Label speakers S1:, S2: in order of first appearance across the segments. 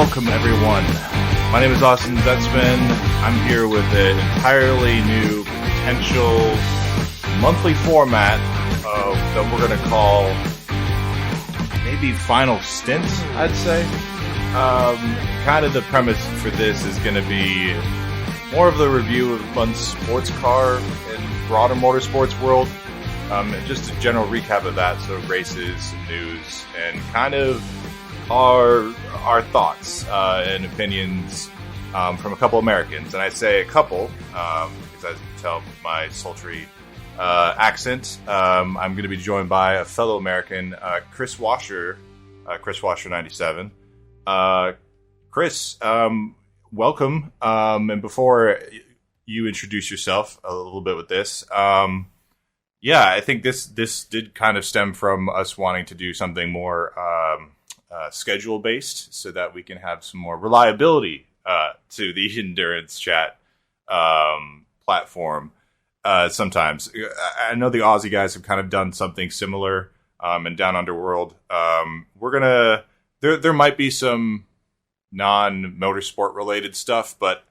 S1: welcome everyone. My name is Austin Zetzman. I'm here with an entirely new potential monthly format that we're going to call maybe Final Stint, I'd say. Kind of the premise for this is going to be more of the review of fun sports car and broader motorsports world. Just a general recap of that, so races, news, and kind of our thoughts and opinions from a couple Americans. And I say a couple because, as you can tell, my sultry accent. I'm going to be joined by a fellow American, Kris Wascher, Kris Wascher 97. Kris, welcome. And before you introduce yourself a little bit with this, I think this did kind of stem from us wanting to do something more schedule based, so that we can have some more reliability to the endurance chat platform. Sometimes I know the Aussie guys have kind of done something similar in Down Underworld. There might be some non-motorsport related stuff, but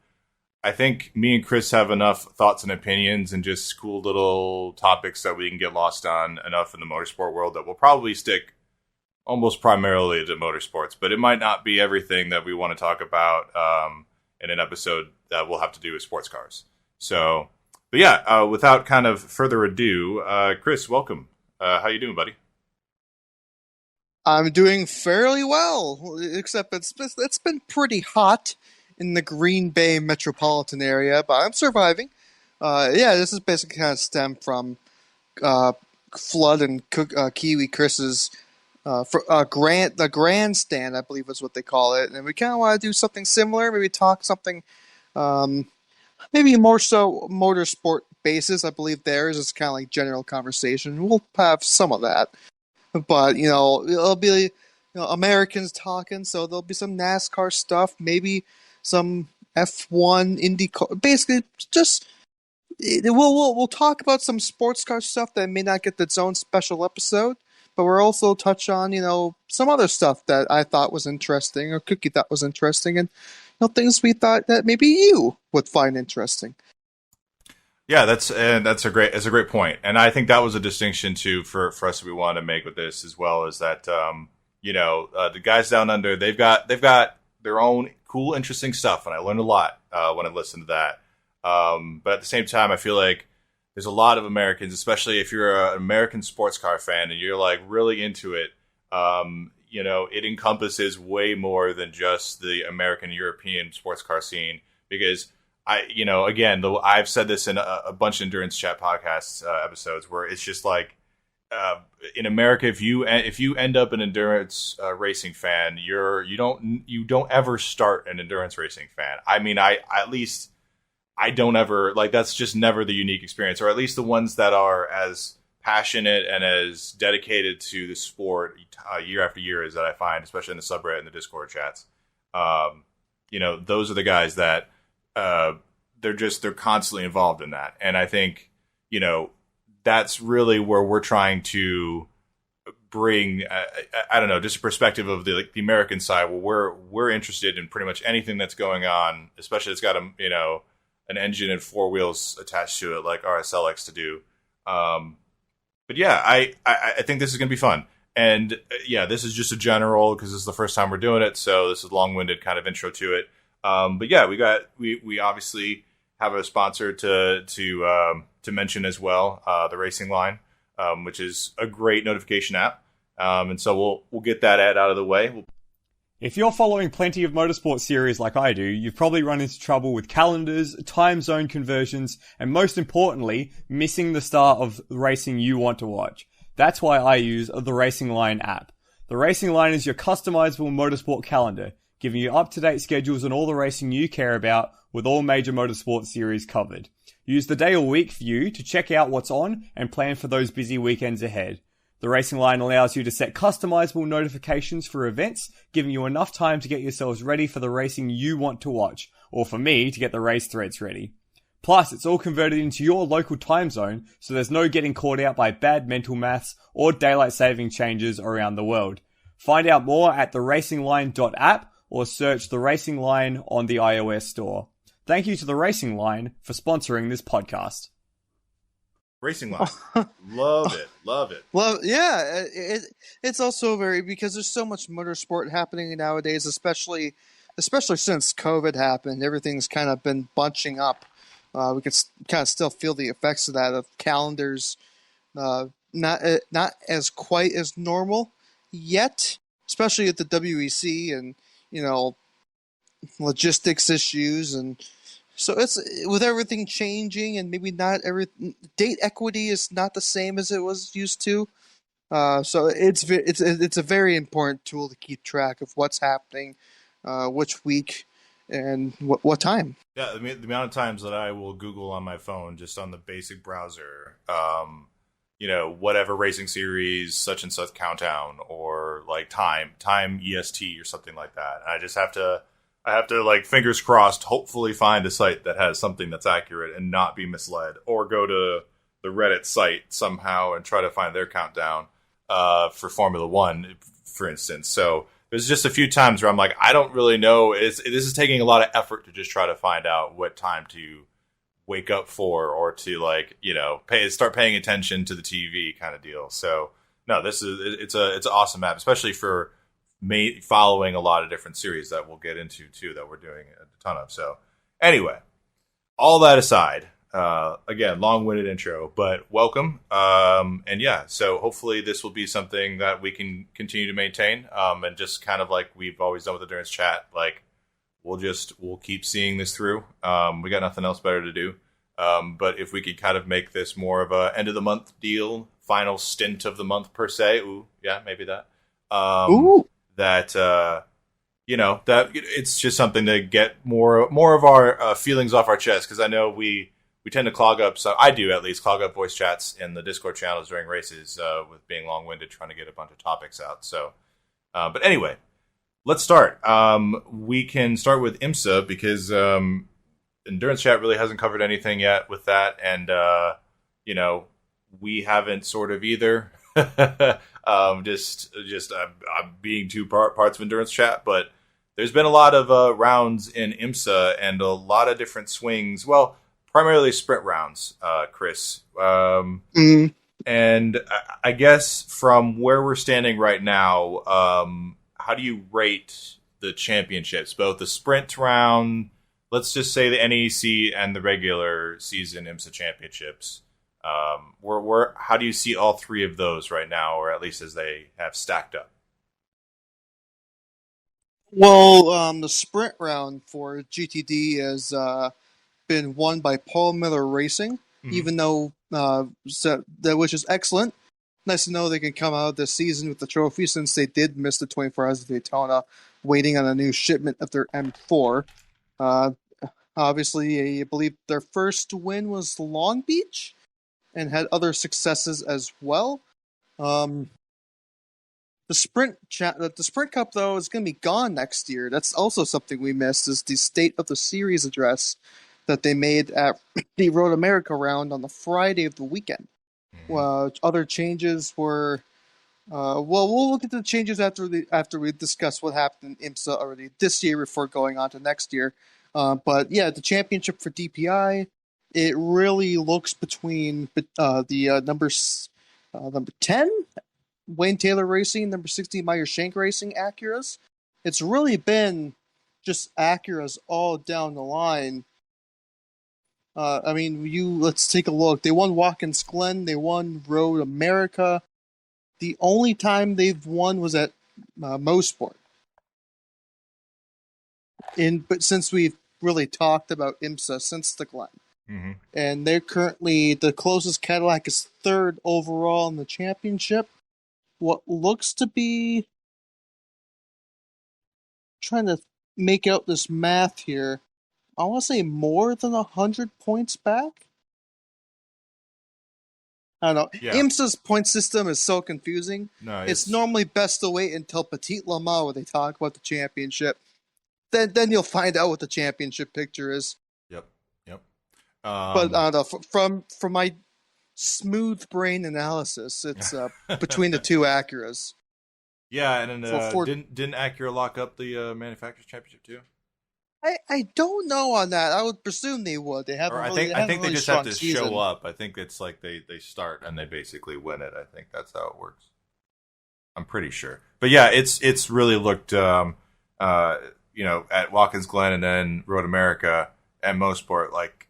S1: I think me and Kris have enough thoughts and opinions and just cool little topics that we can get lost on enough in the motorsport world that we'll probably stick almost primarily to motorsports. But it might not be everything that we want to talk about in an episode that we'll have to do with sports cars. So, but yeah, without kind of further ado, Kris, welcome. How you doing, buddy?
S2: I'm doing fairly well, except it's been pretty hot in the Green Bay metropolitan area, but I'm surviving. This is basically kind of stemmed from Flood and Kiwi Chris's the grandstand, I believe is what they call it, and we kind of want to do something similar. Maybe talk something, maybe more so motorsport basis. I believe theirs is kind of like general conversation. We'll have some of that, but it'll be Americans talking, so there'll be some NASCAR stuff, maybe some F1 IndyCar. Basically, just we'll talk about some sports car stuff that may not get its own special episode. But we'll also touch on, some other stuff that I thought was interesting, or Cookie thought was interesting, and things we thought that maybe you would find interesting.
S1: Yeah, that's a great point, and I think that was a distinction too for us that we wanted to make with this, as well as that the guys down under, they've got their own cool, interesting stuff, and I learned a lot when I listened to that. But at the same time, I feel like there's a lot of Americans, especially if you're an American sports car fan and you're like really into it. It encompasses way more than just the American European sports car scene, because I've said this in a bunch of endurance chat podcasts episodes where it's just like in America, if you end up an endurance racing fan, you don't ever start an endurance racing fan. I mean, I don't ever, that's just never the unique experience, or at least the ones that are as passionate and as dedicated to the sport year after year as that I find, especially in the subreddit and the Discord chats. Those are the guys that they're constantly involved in that. And I think, that's really where we're trying to bring, I don't know, just a perspective of the American side, where we're interested in pretty much anything that's going on, especially it's got an engine and four wheels attached to it, like RSL likes to do. But yeah, I think this is going to be fun. And this is just a general, because this is the first time we're doing it, so this is a long-winded kind of intro to it. But yeah, we obviously have a sponsor to mention as well, the Racing Line, which is a great notification app. And so we'll get that ad out of the way.
S3: If you're following plenty of motorsport series like I do, you've probably run into trouble with calendars, time zone conversions, and most importantly, missing the start of the racing you want to watch. That's why I use the Racing Line app. The Racing Line is your customizable motorsport calendar, giving you up-to-date schedules on all the racing you care about, with all major motorsport series covered. Use the day or week view to check out what's on and plan for those busy weekends ahead. The Racing Line allows you to set customizable notifications for events, giving you enough time to get yourselves ready for the racing you want to watch, or for me to get the race threads ready. Plus, it's all converted into your local time zone, so there's no getting caught out by bad mental maths or daylight saving changes around the world. Find out more at theracingline.app or search The Racing Line on the iOS store. Thank you to The Racing Line for sponsoring this podcast.
S1: Racing Line. Love it. Love it.
S2: Well, yeah, it's also because there's so much motorsport happening nowadays, especially since COVID happened. Everything's kind of been bunching up. We can kind of still feel the effects of that, of calendars not as quite as normal yet, especially at the WEC and, logistics issues. And so it's with everything changing, and maybe not date equity is not the same as it was used to. So it's a very important tool to keep track of what's happening, which week, and what time.
S1: Yeah, the amount of times that I will Google on my phone, just on the basic browser, whatever racing series, such and such countdown, or like time EST or something like that. And I have to like fingers crossed, hopefully find a site that has something that's accurate and not be misled, or go to the Reddit site somehow and try to find their countdown for Formula One, for instance. So there's just a few times where I'm like, I don't really know. This is taking a lot of effort to just try to find out what time to wake up for, or to start paying attention to the TV kind of deal. So no, it's an awesome app, especially for following a lot of different series that we'll get into too, that we're doing a ton of. So anyway, all that aside, again, long-winded intro, but welcome. And yeah, so hopefully this will be something that we can continue to maintain. And just kind of like we've always done with Endurance Chat, like we'll keep seeing this through. We got nothing else better to do. But if we could kind of make this more of a end of the month deal, final stint of the month per se. Ooh, yeah, maybe that. That that it's just something to get more of our feelings off our chest, because I know we tend to clog up. So I do, at least, clog up voice chats in the Discord channels during races with being long-winded, trying to get a bunch of topics out. So, but anyway, let's start. We can start with IMSA, because Endurance Chat really hasn't covered anything yet with that, and we haven't sort of either. I'm being two parts of Endurance Chat, but there's been a lot of rounds in IMSA and a lot of different swings. Well, primarily sprint rounds, Kris. And I guess from where we're standing right now, how do you rate the championships, both the sprint round, let's just say the NEC, and the regular season IMSA championships? How do you see all three of those right now, or at least as they have stacked up?
S2: Well, the sprint round for GTD has been won by Paul Miller Racing, even though which is excellent. Nice to know they can come out this season with the trophy, since they did miss the 24 Hours of Daytona, waiting on a new shipment of their M4. Obviously, I believe their first win was Long Beach, and had other successes as well. The Sprint Cup, though, is going to be gone next year. That's also something we missed, is the State of the Series address that they made at the Road America round on the Friday of the weekend. Other changes were, we'll look at the changes after we discuss what happened in IMSA already this year before going on to next year. But yeah, the championship for DPI, it really looks between the number 10, Wayne Taylor Racing, number 60, Meyer Shank Racing, Acuras. It's really been just Acuras all down the line. Let's take a look. They won Watkins Glen. They won Road America. The only time they've won was at Mosport. But since we've really talked about IMSA since the Glen. And they're currently, the closest Cadillac is third overall in the championship. What looks to be, trying to make out this math here, I want to say more than 100 points back. I don't know. Yeah. IMSA's point system is so confusing. No, it's normally best to wait until Petit Le Mans where they talk about the championship. Then you'll find out what the championship picture is.
S1: Yep.
S2: But I don't know. From my smooth brain analysis, it's between the two Acuras.
S1: Yeah, and
S2: for
S1: then
S2: Ford.
S1: didn't Acura lock up the manufacturers championship too?
S2: I don't know on that. I would presume they would. They
S1: Or
S2: haven't
S1: I
S2: really
S1: think
S2: they
S1: I
S2: had a
S1: think they
S2: really
S1: just have
S2: strong
S1: to
S2: season.
S1: show up. I think it's like they start and they basically win it. I think that's how it works. I'm pretty sure. But yeah, it's really looked at Watkins Glen and then Road America and Motorsport, like,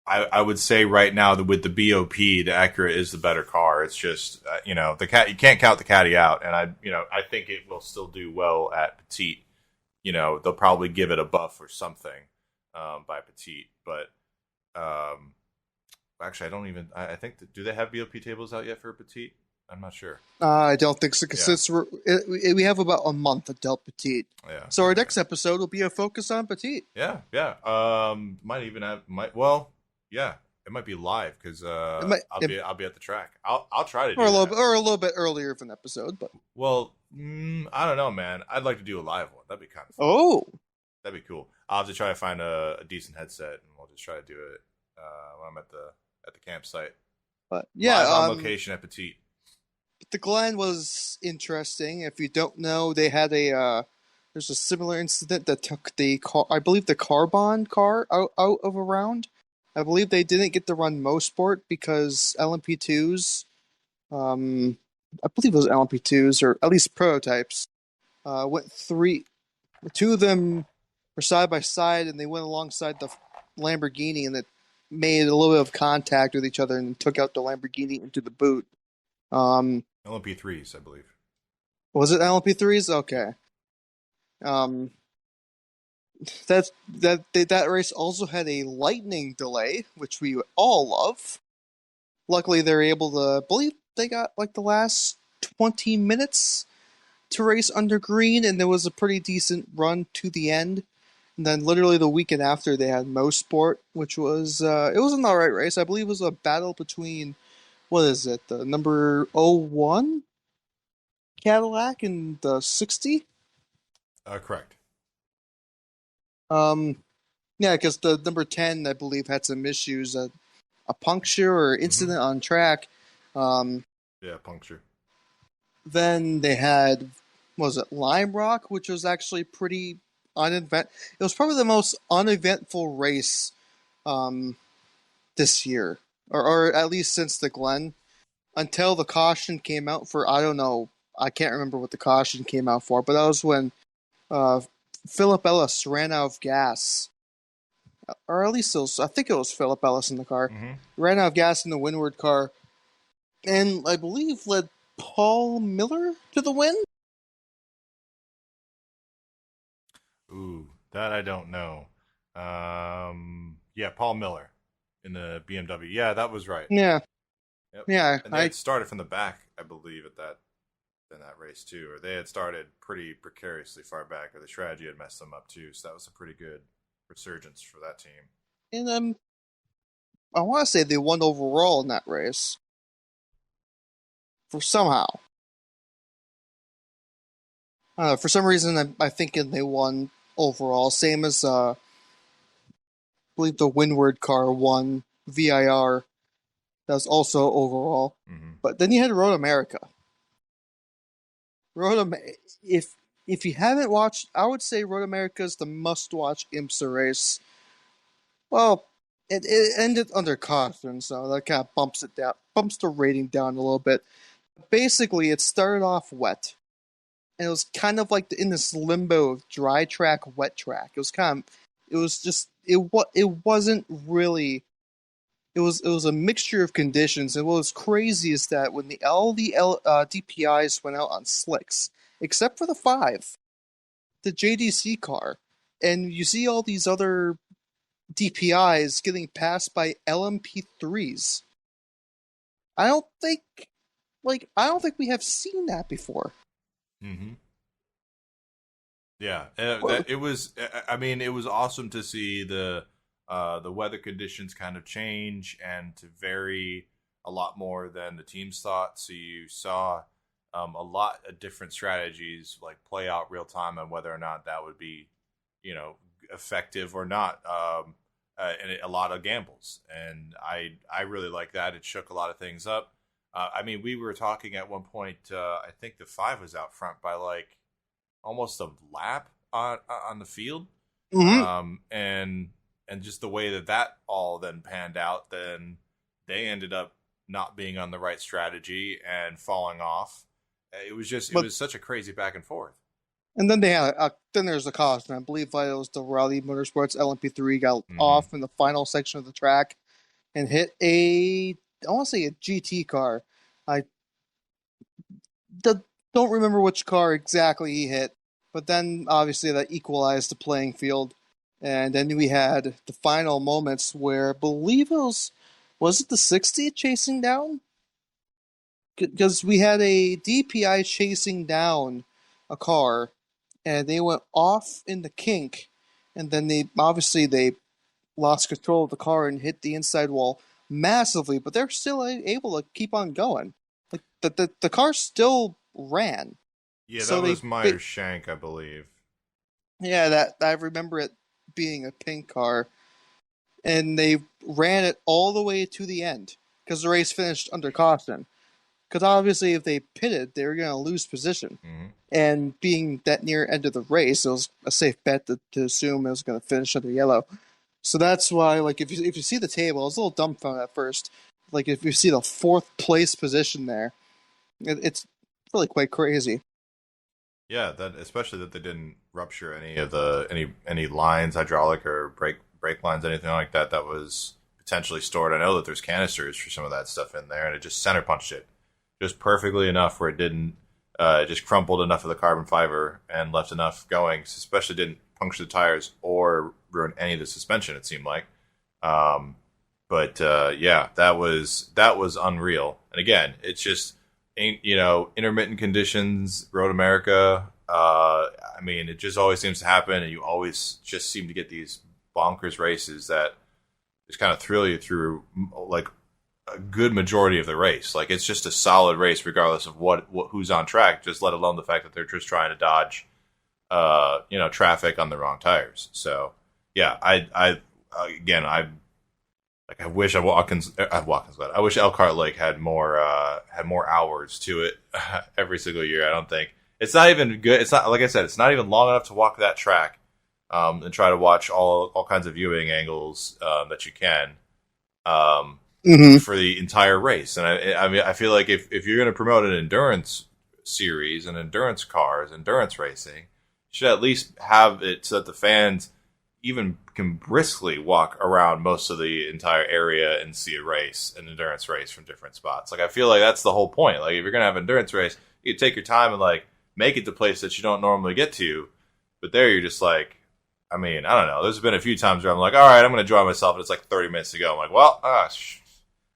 S1: I would say right now that with the BOP, the Acura is the better car. It's just the cat, you can't count the Caddy out, and I think it will still do well at Petite. They'll probably give it a buff or something by Petite, but actually I don't even I think do they have BOP tables out yet for Petite? I'm not sure.
S2: I don't think so,
S1: Yeah.
S2: because we have about a month until Petite.
S1: Yeah.
S2: So our next episode will be a focus on Petite.
S1: Yeah. Might even have yeah. It might be live because I'll be at the track. I'll try to do
S2: Or a little
S1: that.
S2: bit, or a little bit earlier of an episode, but
S1: Well, I don't know, man. I'd like to do a live one. That'd be kind of fun.
S2: oh,
S1: That'd be cool. I'll have to try to find a decent headset, and we'll just try to do it when I'm at the campsite.
S2: but yeah,
S1: Live on location at Petite.
S2: the Glen was interesting. If you don't know, they had there's a similar incident that took the car, I believe the Carbon car out of a round. I believe they didn't get to run Mosport because LMP2s, I believe it was LMP2s or at least prototypes, went two of them were side by side and they went alongside the Lamborghini and it made a little bit of contact with each other and took out the Lamborghini into the boot.
S1: LMP3s, I believe.
S2: Was it LMP3s? Okay. That race also had a lightning delay, which we all love. Luckily, they're able to. I believe they got like the last 20 minutes to race under green, and there was a pretty decent run to the end. And then, literally the weekend after, they had Mosport, which was it was an alright race. I believe it was a battle between what is it, the number 01 Cadillac and the 60.
S1: Correct.
S2: Yeah, because the number 10, I believe, had some issues, a puncture or incident on track.
S1: Yeah, puncture.
S2: Then they had, what was it, Lime Rock, which was actually pretty uneventful. It was probably the most uneventful race this year, or at least since the Glen, until the caution came out for, I don't know, I can't remember what the caution came out for, but that was when Philip Ellis ran out of gas. Or at least I think it was Philip Ellis in the car. Ran out of gas in the windward car. And I believe led Paul Miller to the win?
S1: Ooh, that I don't know. Yeah, Paul Miller in the BMW. Yeah, that was right.
S2: Yeah.
S1: Yep.
S2: Yeah.
S1: And they had started from the back, I believe, in that race too. Or they had started pretty precariously far back, or the strategy had messed them up too. So that was a pretty good resurgence for that team.
S2: And I want to say they won overall in that race. For somehow. For some reason, I think they won overall. Same as, I believe the Windward car won VIR. That was also overall. But then you had Road America. If you haven't watched, I would say Road America is the must-watch IMSA race. Well, it ended under caution, so that kind of bumps the rating down a little bit. Basically, it started off wet, and it was kind of like in this limbo of dry track, wet track. It wasn't really. It was a mixture of conditions, and what was crazy is that when all the DPIs went out on slicks, except for the 5, the JDC car, and you see all these other DPIs getting passed by LMP3s. I don't think we have seen that before.
S1: Yeah, it was. I mean, it was awesome to see the weather conditions kind of change and to vary a lot more than the teams thought. So you saw a lot of different strategies like play out real time on whether or not that would be, effective or not. And a lot of gambles, and I really like that. It shook a lot of things up. I mean, we were talking at one point. I think the 5 was out front by like almost a lap on the field,
S2: Mm-hmm.
S1: And just the way that all then panned out, then they ended up not being on the right strategy and falling off. It was such a crazy back and forth.
S2: And then they had then there's the caution. I believe it was the Raleigh Motorsports LMP3 got off in the final section of the track and hit I want to say a GT car. I don't remember which car exactly he hit, but then obviously that equalized the playing field. And then we had the final moments where I believe it was it the 60 chasing down? Because we had a DPI chasing down a car, and they went off in the kink, and then they lost control of the car and hit the inside wall massively, but they're still able to keep on going. Like the car still ran.
S1: Yeah, that was Myers Shank, I believe.
S2: Yeah, that I remember it being a pink car, and they ran it all the way to the end because the race finished under caution. Because obviously, if they pitted, they were going to lose position.
S1: Mm-hmm.
S2: And being that near end of the race, it was a safe bet to assume it was going to finish under yellow. So that's why, like, if you see the table, I was a little dumbfounded at first. Like, if you see the 4th place position there, it's really quite crazy.
S1: Yeah, that especially that they didn't rupture any of the any lines, hydraulic or brake lines, anything like that was potentially stored. I know that there's canisters for some of that stuff in there, and it just center punched it just perfectly enough where it didn't just crumpled enough of the carbon fiber and left enough going. Especially didn't puncture the tires or ruin any of the suspension. It seemed like, but yeah, that was unreal. And again, it's just intermittent conditions, Road America. I mean, it just always seems to happen, and you always just seem to get these bonkers races that just kind of thrill you through like a good majority of the race. Like it's just a solid race, regardless of what who's on track. Just let alone the fact that they're just trying to dodge, traffic on the wrong tires. So yeah, I wish I wish Elkhart Lake had more hours to it every single year. I don't think it's not even good. It's not, like I said, it's not even long enough to walk that track and try to watch all kinds of viewing angles that you can for the entire race. And I mean, I feel like if you're going to promote an endurance series and endurance cars, endurance racing, you should at least have it so that the fans even can briskly walk around most of the entire area and see an endurance race from different spots. Like, I feel like that's the whole point. Like, if you're going to have an endurance race, you take your time and, like, make it to places that you don't normally get to. But there you're just like, I mean, I don't know. There's been a few times where I'm like, all right, I'm going to enjoy myself, and it's like 30 minutes to go. I'm like, well,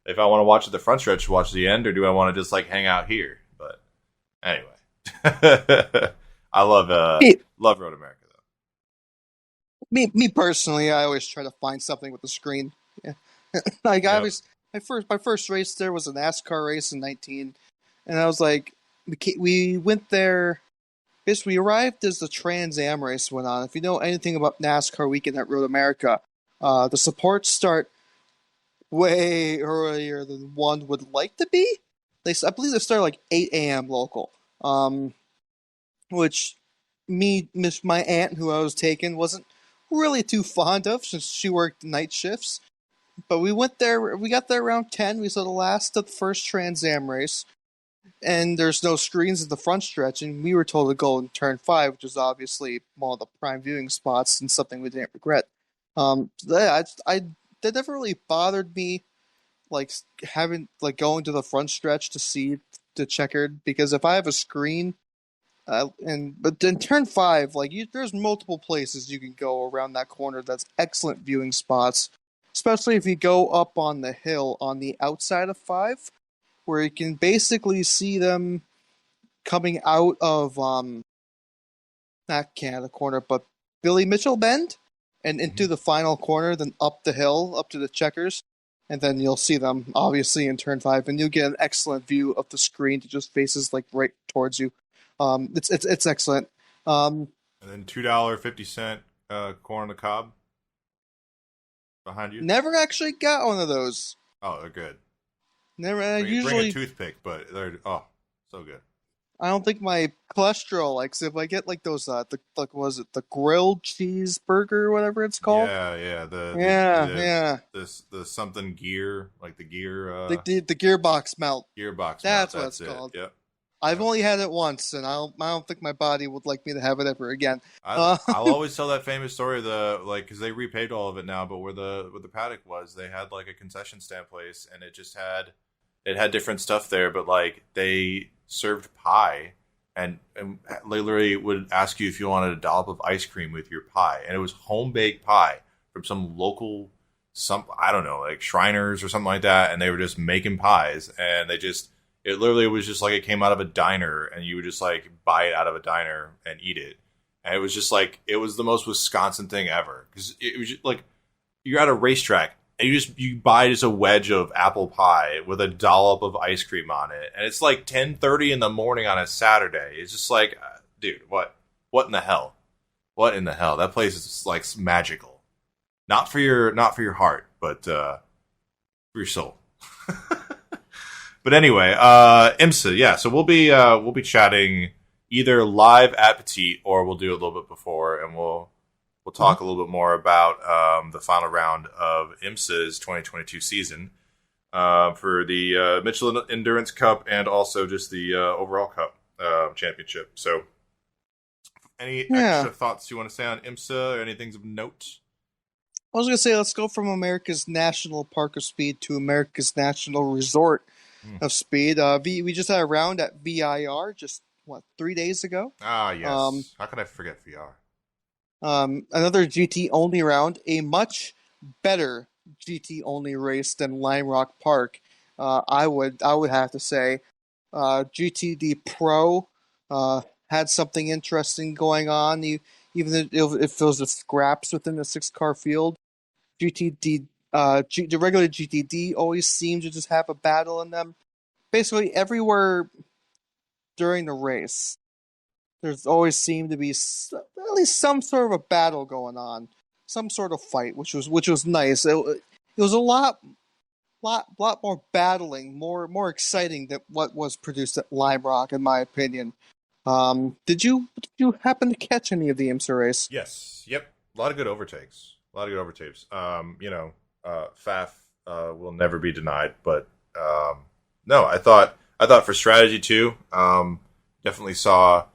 S1: if I want to watch at the front stretch, watch the end, or do I want to just, like, hang out here? But anyway. I love Road America.
S2: Me personally, I always try to find something with the screen. Yeah. Like I was my first race there was a NASCAR race in 19, and I was like, we went there. Basically, we arrived as the Trans Am race went on. If you know anything about NASCAR weekend at Road America, the supports start way earlier than one would like to be. I believe they start like 8 a.m. local, which my aunt who I was taking wasn't really too fond of since she worked night shifts. But we got there around 10. We saw the last of the first Trans Am race, and there's no screens at the front stretch, and we were told to go in turn 5, which is obviously one of the prime viewing spots and something we didn't regret. That never really bothered me, like going to the front stretch to see the checkered, because if I have a screen, but in turn 5, there's multiple places you can go around that corner. That's excellent viewing spots, especially if you go up on the hill on the outside of 5, where you can basically see them coming out of not Canada corner, but Billy Mitchell Bend, and into the final corner, then up the hill up to the checkers, and then you'll see them obviously in turn 5, and you'll get an excellent view of the screen that just faces like right towards you. It's excellent.
S1: And then $2.50 corn on the cob behind you.
S2: Never actually got one of those.
S1: Oh, they're good.
S2: Never.
S1: Bring a
S2: Usually,
S1: toothpick, but they're so good.
S2: I don't think my cholesterol. Like, so if I get like those, was it the grilled cheeseburger or whatever it's called?
S1: Yeah.
S2: Yeah.
S1: The something gear, like the gear
S2: The gearbox melt.
S1: gearbox.
S2: That's
S1: melt.
S2: what it's
S1: That's
S2: called.
S1: Yep.
S2: I've only had it once, and I don't think my body would like me to have it ever again.
S1: I'll always tell that famous story because they repaved all of it now, but where the paddock was, they had like a concession stand place, and it had different stuff there, but like they served pie and literally would ask you if you wanted a dollop of ice cream with your pie, and it was home baked pie from some local I don't know, like Shriners or something like that, and they were just making pies, and it literally was just like it came out of a diner, and you would just like buy it out of a diner and eat it. And it was just like, it was the most Wisconsin thing ever. Because it was just like, you're at a racetrack, and you buy just a wedge of apple pie with a dollop of ice cream on it. And it's like 10:30 in the morning on a Saturday. It's just like, dude, what in the hell? What in the hell? That place is just like magical. Not for your heart, but for your soul. But anyway, IMSA, yeah. So we'll be chatting either live at Petit, or we'll do it a little bit before, and we'll talk a little bit more about the final round of IMSA's 2022 season for the Michelin Endurance Cup and also just the overall Cup championship. So, any extra thoughts you want to say on IMSA or anything of note?
S2: I was going to say, let's go from America's National Park of Speed to America's National Resort of Speed. We just had a round at VIR just, 3 days ago?
S1: Ah, yes. How could I forget VR?
S2: Another GT-only round, a much better GT-only race than Lime Rock Park. I would have to say. GTD Pro had something interesting going on, even if it was the scraps within the 6-car field. The regular GTD always seems to just have a battle in them. Basically, everywhere during the race, there's always seemed to be at least some sort of a battle going on, some sort of fight, which was nice. It was a lot more battling, more exciting than what was produced at Lime Rock, in my opinion. Did you happen to catch any of the IMSA race?
S1: Yes. Yep. A lot of good overtakes. Faf will never be denied, but no, I thought for strategy too, definitely saw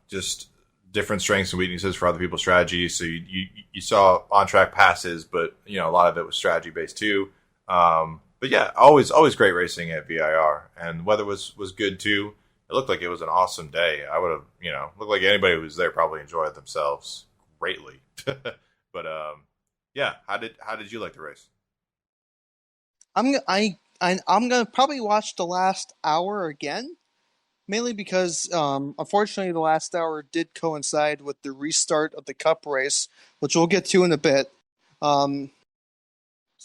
S1: just different strengths and weaknesses for other people's strategies. So you saw on track passes, but a lot of it was strategy based too. But yeah, always great racing at VIR, and weather was good too. It looked like it was an awesome day. I would have, looked like anybody who was there probably enjoyed themselves greatly. But yeah, how did you like the race?
S2: I'm gonna probably watch the last hour again, mainly because unfortunately the last hour did coincide with the restart of the Cup race, which we'll get to in a bit. So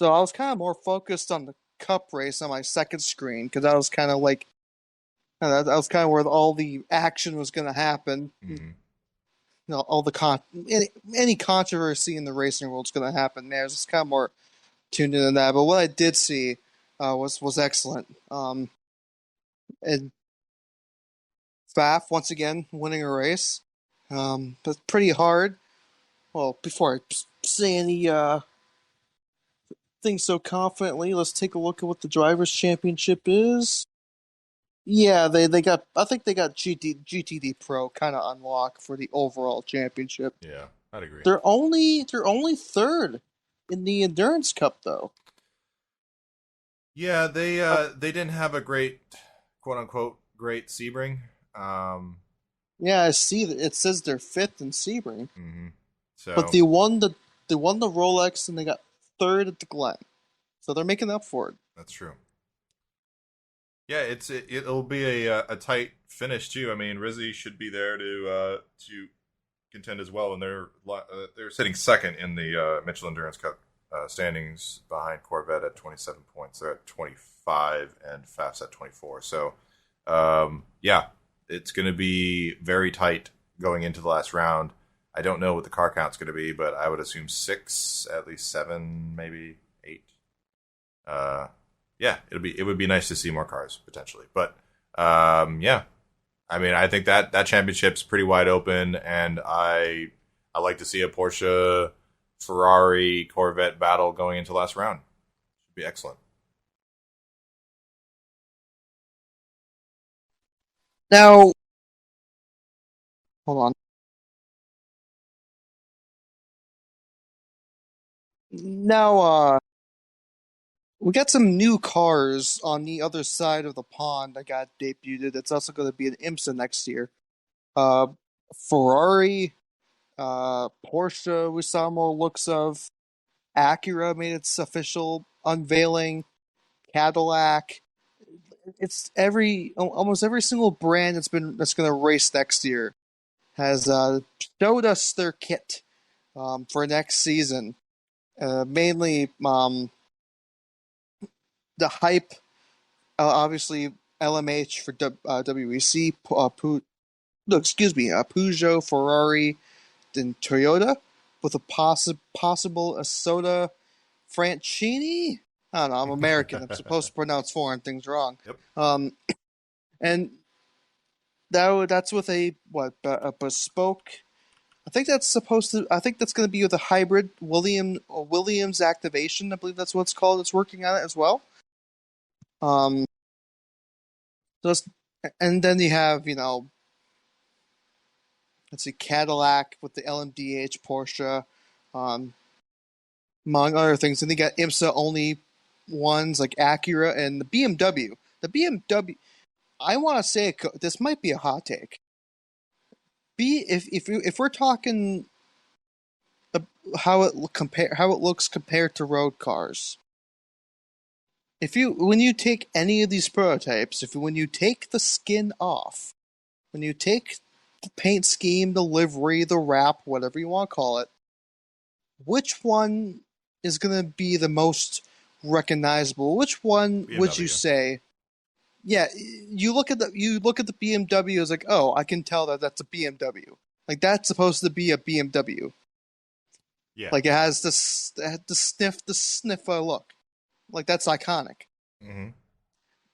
S2: I was kind of more focused on the Cup race on my second screen, because that was kind of like that was kind of where all the action was going to happen.
S1: Mm-hmm.
S2: All the any controversy in the racing world is going to happen there. It's kind of more tuned into that. But what I did see was excellent. And Faf once again winning a race, but pretty hard. Well, before I say any things so confidently, let's take a look at what the Drivers' Championship is. Yeah, they got. I think they got GTD Pro kind of unlocked for the overall championship.
S1: Yeah, I'd agree.
S2: They're only third in the Endurance Cup, though.
S1: Yeah, they didn't have a great, quote unquote, great Sebring.
S2: Yeah, I see that it says they're fifth in Sebring.
S1: Mm-hmm.
S2: But they won the Rolex and they got third at the Glen, so they're making up for it.
S1: That's true. Yeah, it'll be a tight finish too. I mean, Rizzi should be there to contend as well, and they're sitting second in the Michelin Endurance Cup standings behind Corvette at 27 points. They're at 25, and Faf's at 24. So, yeah, it's going to be very tight going into the last round. I don't know what the car count's going to be, but I would assume 6, at least 7, maybe 8. yeah, it would be nice to see more cars potentially. But yeah, I mean, I think that championship's pretty wide open, and I like to see a Porsche, Ferrari, Corvette battle going into last round. Should be excellent.
S2: Now, hold on. Now, we got some new cars on the other side of the pond that got debuted. It's also going to be an IMSA next year. Uh, Ferrari, Porsche, we saw more looks of. Acura made its official unveiling. Cadillac. It's almost every single brand that's going to race next year has showed us their kit for next season. Mainly the hype, obviously LMH for WEC, Peugeot, Ferrari, then Toyota, with a possible Soda Francini. I don't know. I'm American. I'm supposed to pronounce foreign things wrong.
S1: Yep.
S2: And that's with a bespoke. I think that's going to be with a hybrid Williams activation. I believe that's what it's called. It's working on it as well. And then you have, let's see, Cadillac with the LMDh Porsche, among other things. And they got IMSA only ones like Acura and the BMW. The BMW, I want to say this might be a hot take. If we're talking how it looks compared to road cars, when you take any of these prototypes, when you take the skin off, when you take the paint scheme, the livery, the wrap, whatever you want to call it, which one is going to be the most recognizable? Which one
S1: BMW.
S2: Would you say? Yeah, you look at the BMW as like, oh, I can tell that that's a BMW. Like that's supposed to be a BMW.
S1: Yeah.
S2: Like it has the sniff look. Like that's iconic.
S1: Mm-hmm.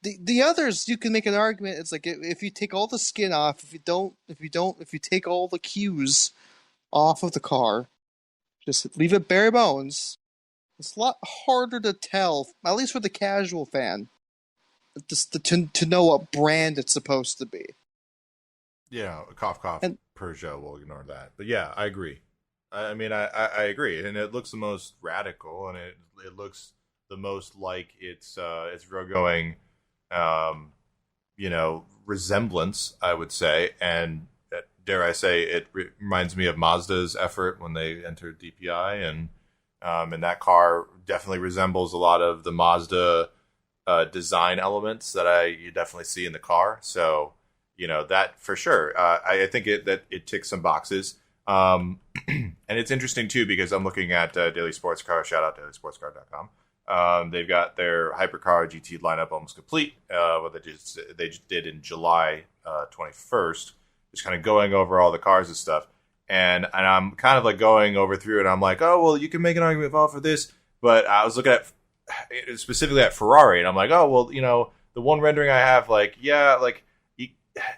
S2: The others, you can make an argument. It's like if you take all the skin off, if you take all the cues off of the car, just leave it bare bones. It's a lot harder to tell, at least for the casual fan, just to know what brand it's supposed to be.
S1: Yeah, cough. And Peugeot will ignore that. But yeah, I agree. I mean, I agree, and it looks the most radical, and it looks the most like it's going, resemblance, I would say, and dare I say, it reminds me of Mazda's effort when they entered DPI, and that car definitely resembles a lot of the Mazda design elements that you definitely see in the car. So, that for sure. I think that it ticks some boxes. And it's interesting too, because I'm looking at Daily Sports Car, shout out dailysportscar.com. They've got their Hypercar GT lineup almost complete. What they just did in July 21st, just kind of going over all the cars and stuff. And I'm kind of like going over through it. I'm like, oh, well, you can make an argument for this. But I was looking at specifically at Ferrari, and I'm like, oh, well, the one rendering I have, like, yeah, like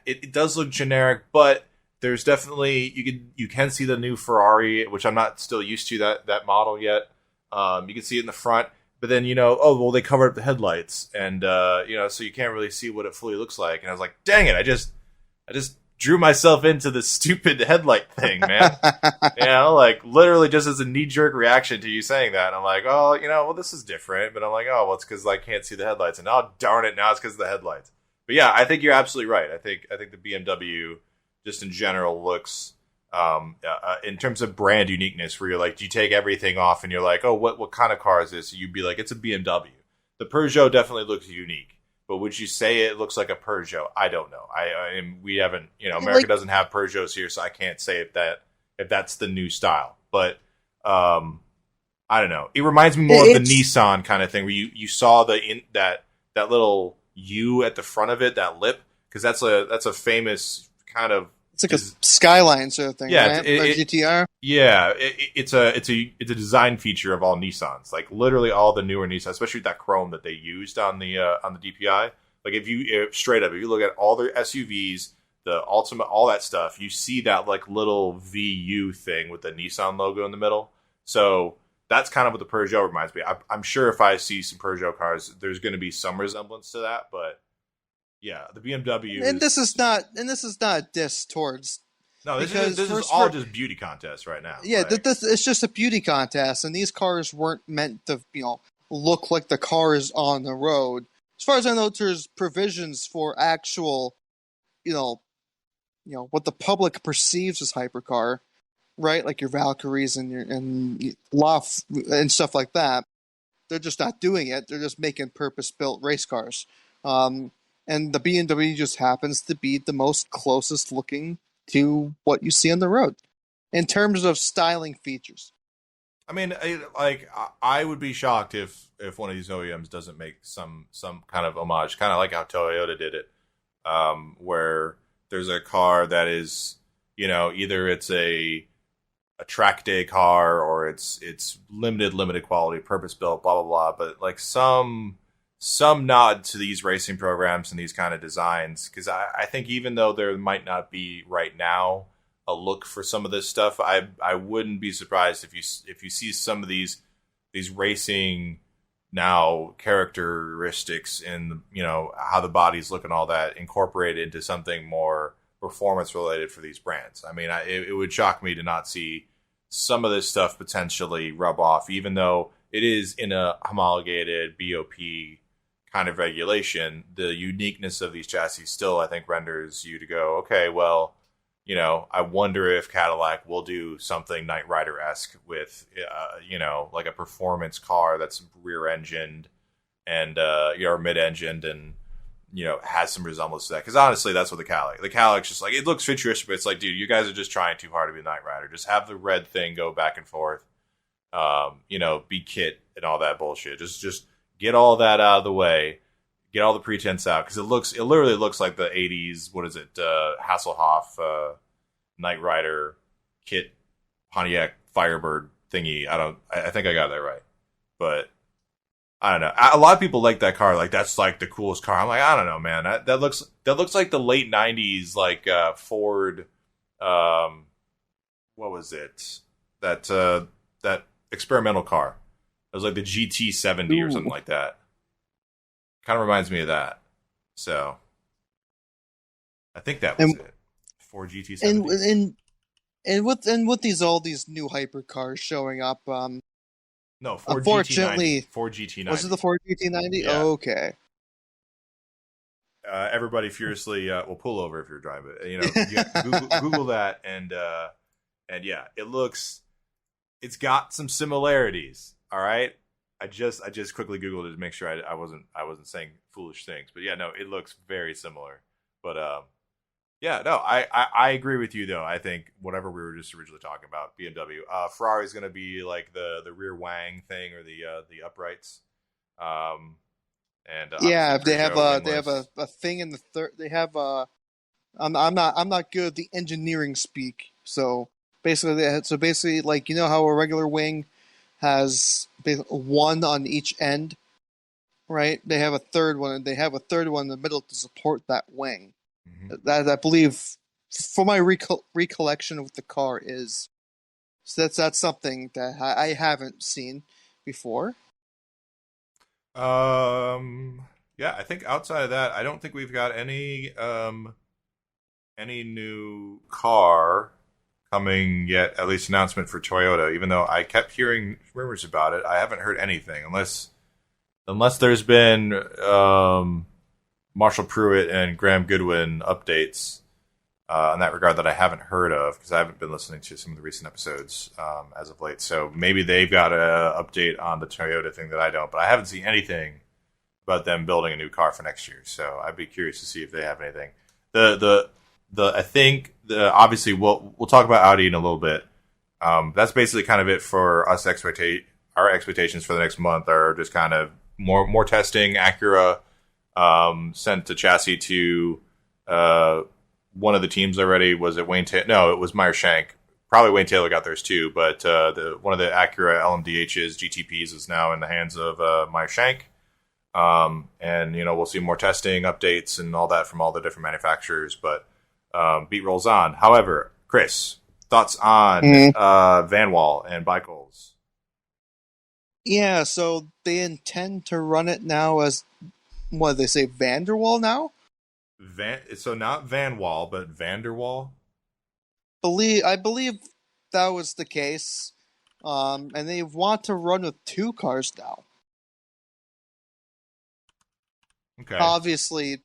S1: it does look generic, but there's definitely you can see the new Ferrari, which I'm not still used to that model yet. You can see it in the front, but then oh well, they covered up the headlights, and so you can't really see what it fully looks like. And I was like, dang it, I just drew myself into this stupid headlight thing, man. Like literally just as a knee-jerk reaction to you saying that. And I'm like, oh, well, this is different. But I'm like, oh, well, it's because I can't see the headlights. And oh, darn it, now it's because of the headlights. But yeah, I think you're absolutely right. I think the BMW just in general looks, in terms of brand uniqueness, where you're like, do you take everything off and you're like, oh, what kind of car is this? You'd be like, it's a BMW. The Peugeot definitely looks unique. But would you say it looks like a Peugeot? I don't know. We haven't, America doesn't have Peugeots here, so I can't say if that's the new style. But I don't know. It reminds me more of the Nissan kind of thing, where you saw that little U at the front of it, that lip, because that's a famous kind of
S2: It's like a Skyline sort of thing,
S1: yeah,
S2: right? Or GTR.
S1: Yeah, it's a design feature of all Nissans. Like literally all the newer Nissans, especially that chrome that they used on the DPI. Like if you straight up, if you look at all their SUVs, the Ultimate, all that stuff, you see that like little VU thing with the Nissan logo in the middle. So that's kind of what the Peugeot reminds me. I'm sure if I see some Peugeot cars, there's going to be some resemblance to that, but. Yeah, the BMW.
S2: And this is not a diss towards.
S1: No, this is all just beauty contest right now.
S2: Yeah,
S1: like,
S2: it's just a beauty contest, and these cars weren't meant to look like the cars on the road. As far as I know, there's provisions for actual, what the public perceives as hypercar, right? Like your Valkyries and Loft and stuff like that. They're just not doing it. They're just making purpose-built race cars. And the BMW just happens to be the most closest looking to what you see on the road in terms of styling features.
S1: I mean, I would be shocked if one of these OEMs doesn't make some kind of homage, kind of like how Toyota did it, where there's a car that is, either it's a track day car or it's limited quality, purpose built, blah blah blah, but like some nod to these racing programs and these kind of designs, because I think even though there might not be right now a look for some of this stuff, I wouldn't be surprised if you see some of these racing now characteristics in how the bodies look and all that incorporated into something more performance related for these brands. I mean, it would shock me to not see some of this stuff potentially rub off, even though it is in a homologated BOP kind of regulation. The uniqueness of these chassis still, I think, renders you to go, okay, well, I wonder if Cadillac will do something Knight Rider-esque with, like a performance car that's rear-engined and, or mid-engined and, has some resemblance to that. Because honestly, that's what the Cadillac's just like, it looks futuristic, but it's like, dude, you guys are just trying too hard to be Knight Rider. Just have the red thing go back and forth, be kit and all that bullshit. Just get all that out of the way, get all the pretense out, because it literally looks like the 80s, what is it, Hasselhoff, Knight Rider, kit, Pontiac Firebird thingy. I think I got that right. But, I don't know. A lot of people like that car, like, that's like the coolest car. I'm like, I don't know, man. That looks like the late 90s, like, Ford, what was it? That experimental car. It was like the GT70 or something like that. Kind of reminds me of that. So, I think that was it. Ford GT70.
S2: And with all these new hypercars showing up,
S1: no, Ford
S2: unfortunately,
S1: GT90. Ford GT90.
S2: Was it the Ford GT90?
S1: Yeah.
S2: Okay.
S1: Everybody furiously will pull over if you're driving it. Google that and yeah, it's got some similarities. All right. I just quickly Googled it to make sure I wasn't saying foolish things, but yeah, no, it looks very similar. But yeah, no, I agree with you though. I think whatever we were just originally talking about, BMW, Ferrari's going to be like the rear wang thing or the uprights. And
S2: yeah, they have a thing in the third. They have I'm not good at the engineering speak. So basically, like how a regular wing has one on each end, right? They have a third one, and they have a third one in the middle to support that wing. Mm-hmm. That I believe, for my recollection of the car, is so that's something that I haven't seen before.
S1: Yeah, I think outside of that, I don't think we've got any new car coming yet, at least announcement for Toyota, even though I kept hearing rumors about it. I haven't heard anything unless there's been Marshall Pruitt and Graham Goodwin updates in that regard that I haven't heard of, because I haven't been listening to some of the recent episodes as of late. So maybe they've got an update on the Toyota thing that I don't, but I haven't seen anything about them building a new car for next year. So I'd be curious to see if they have anything. I think obviously we'll talk about Audi in a little bit. That's basically kind of it for us. Our expectations for the next month are just kind of more testing. Acura sent the chassis to one of the teams already. Was it Wayne Taylor? No, it was Meyer Shank. Probably Wayne Taylor got theirs too, but one of the Acura LMDh's GTPs is now in the hands of Meyer Shank. And we'll see more testing updates and all that from all the different manufacturers, but beat rolls on. However, Kris, thoughts on Van Wall and ByKolles?
S2: Yeah, so they intend to run it now as, what did they say, Vanderwall now?
S1: So not Van Wall, but Vanderwall?
S2: I believe that was the case. And they want to run with 2 cars now.
S1: Okay.
S2: Obviously,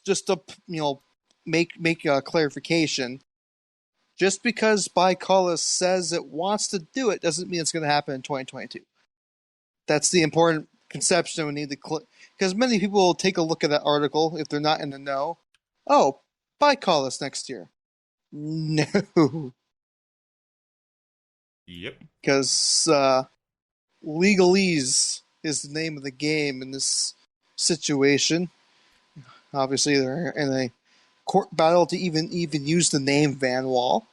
S2: just to make a clarification, just because ByKolles says it wants to do it doesn't mean it's going to happen in 2022. That's the important conception we need to because many people will take a look at that article if they're not in the know. Oh, ByKolles next year. No.
S1: Yep.
S2: Because legalese is the name of the game in this situation. Obviously, they're in a court battle to even use the name Van Wall.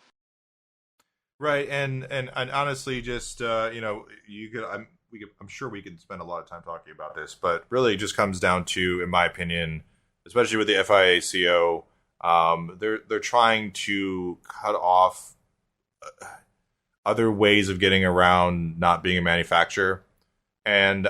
S1: Right, and honestly, just you could. I'm sure we could spend a lot of time talking about this, but really, it just comes down to, in my opinion, especially with the FIACO, they're trying to cut off other ways of getting around not being a manufacturer, and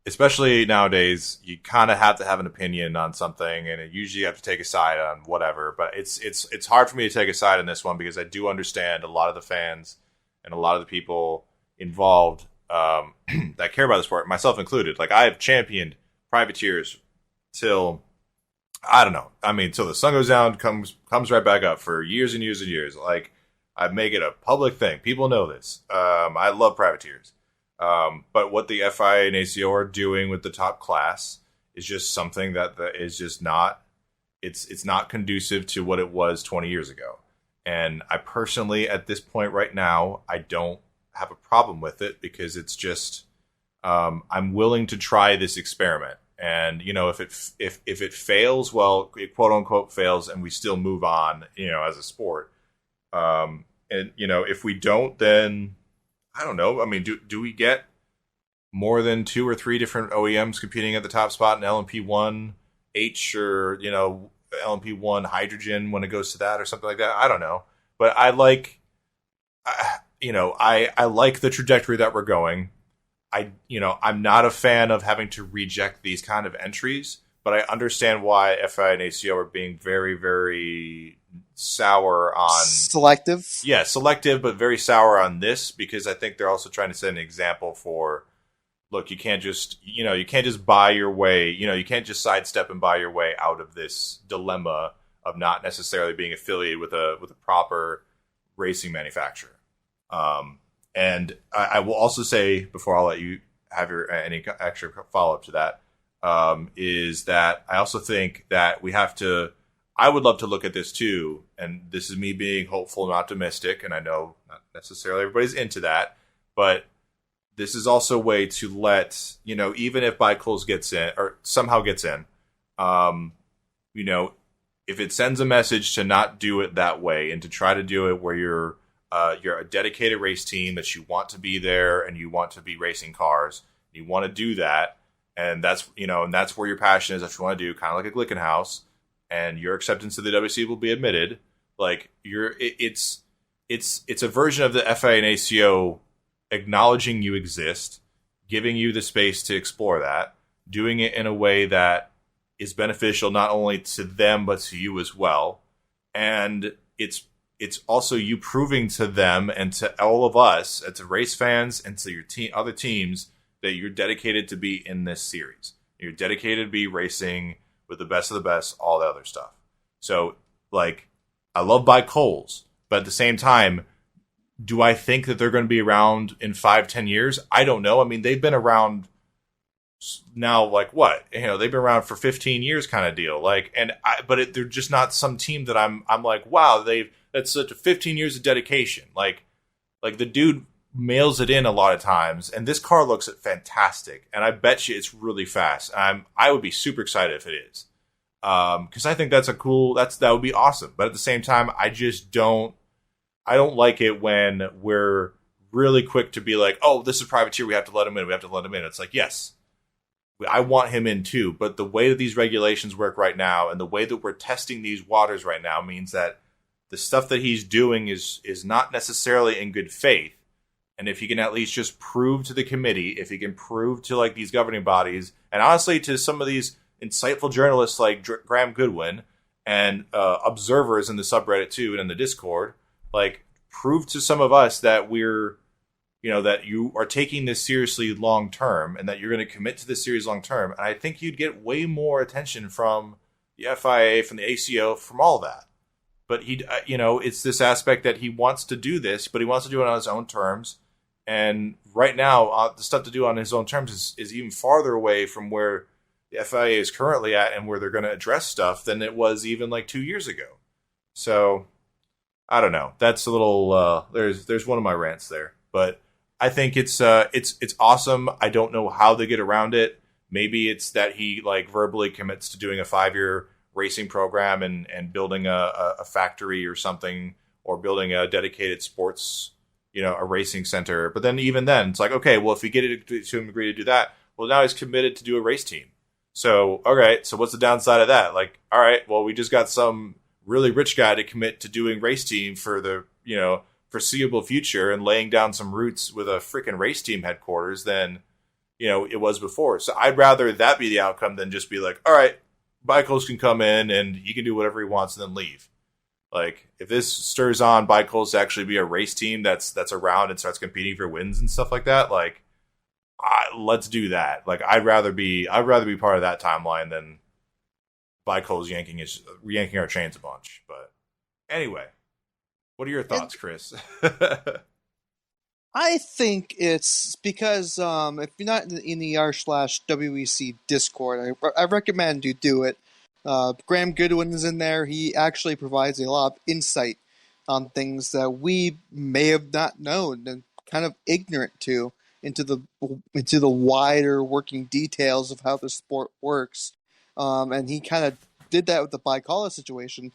S1: especially nowadays, you kind of have to have an opinion on something, and usually you have to take a side on whatever. But it's hard for me to take a side on this one because I do understand a lot of the fans and a lot of the people involved that care about the sport, myself included. Like, I have championed privateers till, I don't know. I mean, till the sun goes down, comes right back up for years and years and years. Like, I make it a public thing. People know this. I love privateers. But what the FIA and ACO are doing with the top class is just something that is just not, it's not conducive to what it was 20 years ago. And I personally, at this point right now, I don't have a problem with it because it's just, I'm willing to try this experiment. And, if it fails, well, it quote unquote fails and we still move on, as a sport. And, if we don't, then I don't know. I mean, do we get more than 2 or 3 different OEMs competing at the top spot in LMP1 H or, LMP1 hydrogen when it goes to that or something like that? I don't know. But I like, I like the trajectory that we're going. I'm not a fan of having to reject these kind of entries, but I understand why FIA and ACO are being very, very sour on
S2: selective.
S1: Yeah, selective, but very sour on this because I think they're also trying to set an example for, look, you can't just buy your way, you can't just sidestep and buy your way out of this dilemma of not necessarily being affiliated with a proper racing manufacturer. And I will also say, before I'll let you have your any extra follow up to that, is that I also think that we have to. I would love to look at this too, and this is me being hopeful and optimistic, and I know not necessarily everybody's into that, but this is also a way to let, even if ByKolles gets in, or somehow gets in, if it sends a message to not do it that way and to try to do it where you're a dedicated race team, that you want to be there and you want to be racing cars, you want to do that, and that's where your passion is, if you want to do, kind of like a Glickenhaus, and your acceptance of the WC will be admitted. Like, it's a version of the FIA and ACO acknowledging you exist, giving you the space to explore that, doing it in a way that is beneficial not only to them but to you as well, and it's also you proving to them and to all of us, and to race fans and to your other teams, that you're dedicated to be in this series. You're dedicated to be racing with the best of the best, all the other stuff. So, like, I love ByKolles, but at the same time, do I think that they're going to be around in 5-10 years? I don't know. I mean, they've been around now, like, what? They've been around for 15 years kind of deal. Like, they're just not some team that I'm like, wow, that's such a 15 years of dedication. Like the dude mails it in a lot of times, and this car looks fantastic, and I bet you it's really fast. I would be super excited if it is, because I think that's that would be awesome. But at the same time, I don't like it when we're really quick to be like, oh, this is privateer, we have to let him in. It's like, yes, I want him in too, but the way that these regulations work right now, and the way that we're testing these waters right now, means that the stuff that he's doing is not necessarily in good faith. And if he can at least just prove to the committee, if he can prove to like these governing bodies, and honestly to some of these insightful journalists like Graham Goodwin and observers in the subreddit too and in the Discord, like prove to some of us that that you are taking this seriously long term and that you're going to commit to this series long term. And I think you'd get way more attention from the FIA, from the ACO, from all that. But it's this aspect that he wants to do this, but he wants to do it on his own terms. And right now, the stuff to do on his own terms is even farther away from where the FIA is currently at and where they're going to address stuff than it was even like 2 years ago. So I don't know. That's a little. There's one of my rants there, but I think it's awesome. I don't know how they get around it. Maybe it's that he like verbally commits to doing a 5-year racing program and building a factory or something, or building a dedicated sports, a racing center. But then even then, it's like, okay, well, if we get it to him agree to do that, well, now he's committed to do a race team. So, all right, so what's the downside of that? Like, all right, well, we just got some really rich guy to commit to doing race team for the, foreseeable future and laying down some roots with a freaking race team headquarters than, it was before. So I'd rather that be the outcome than just be like, all right, ByKolles can come in and he can do whatever he wants and then leave. Like, if this stirs on ByKolles to actually be a race team that's around and starts competing for wins and stuff like that, like, let's do that. Like, I'd rather be part of that timeline than ByKolles yanking our chains a bunch. But anyway, what are your thoughts, Kris?
S2: I think it's because if you're not in the r/WEC Discord, I recommend you do it. Graham Goodwin is in there. He actually provides a lot of insight on things that we may have not known and kind of ignorant to into the wider working details of how the sport works. And he kind of did that with the ByKolles situation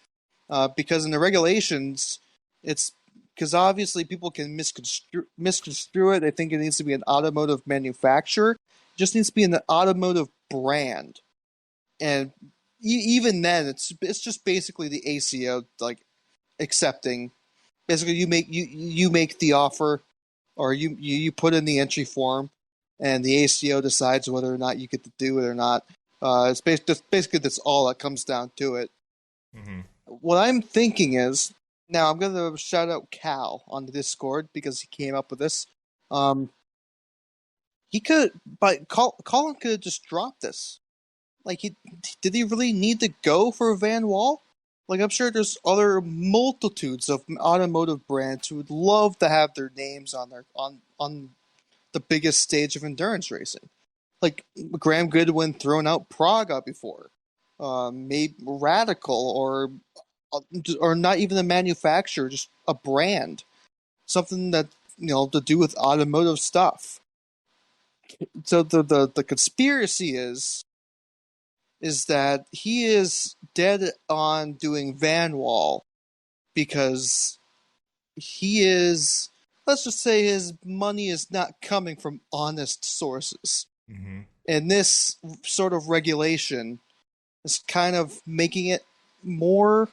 S2: because in the regulations, it's because obviously people can misconstrue it. They think it needs to be an automotive manufacturer. It just needs to be an automotive brand. And even then, it's just basically the ACO like accepting. Basically, you make the offer, or you put in the entry form, and the ACO decides whether or not you get to do it or not. It's basically that's all that comes down to it. Mm-hmm. What I'm thinking is, now I'm going to shout out Cal on the Discord because he came up with this. He could, but Colin could have just dropped this. Like, did he really need to go for a Van Wall? Like, I'm sure there's other multitudes of automotive brands who would love to have their names on the biggest stage of endurance racing. Like Graham Goodwin throwing out Praga before, maybe Radical, or not even a manufacturer, just a brand, something that to do with automotive stuff. So the conspiracy is that he is dead on doing Van Wall because he is, let's just say, his money is not coming from honest sources. Mm-hmm. And this sort of regulation is kind of making it more,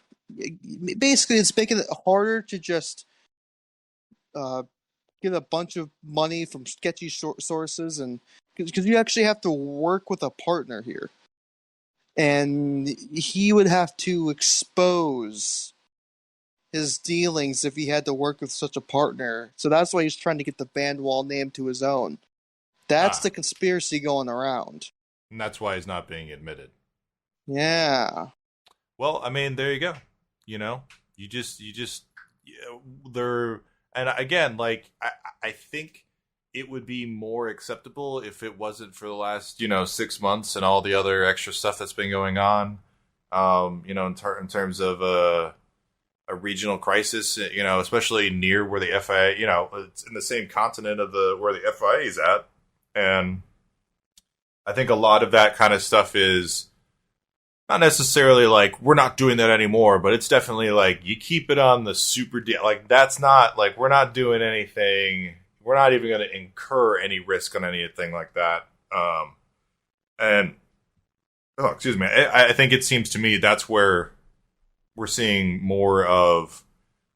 S2: basically it's making it harder to just get a bunch of money from sketchy sources, and because you actually have to work with a partner here. And he would have to expose his dealings if he had to work with such a partner. So that's why he's trying to get the Van Wall name to his own. That's the conspiracy going around.
S1: And that's why he's not being admitted.
S2: Yeah.
S1: Well, I mean, there you go. They're, and again, like, I think it would be more acceptable if it wasn't for the last, 6 months and all the other extra stuff that's been going on, in terms of a regional crisis, especially near where the FIA, it's in the same continent of where the FIA is at. And I think a lot of that kind of stuff is not necessarily like we're not doing that anymore, but it's definitely like you keep it on the super deal. Like that's not like we're not doing anything. We're not even going to incur any risk on anything like that. Excuse me. I think it seems to me that's where we're seeing more of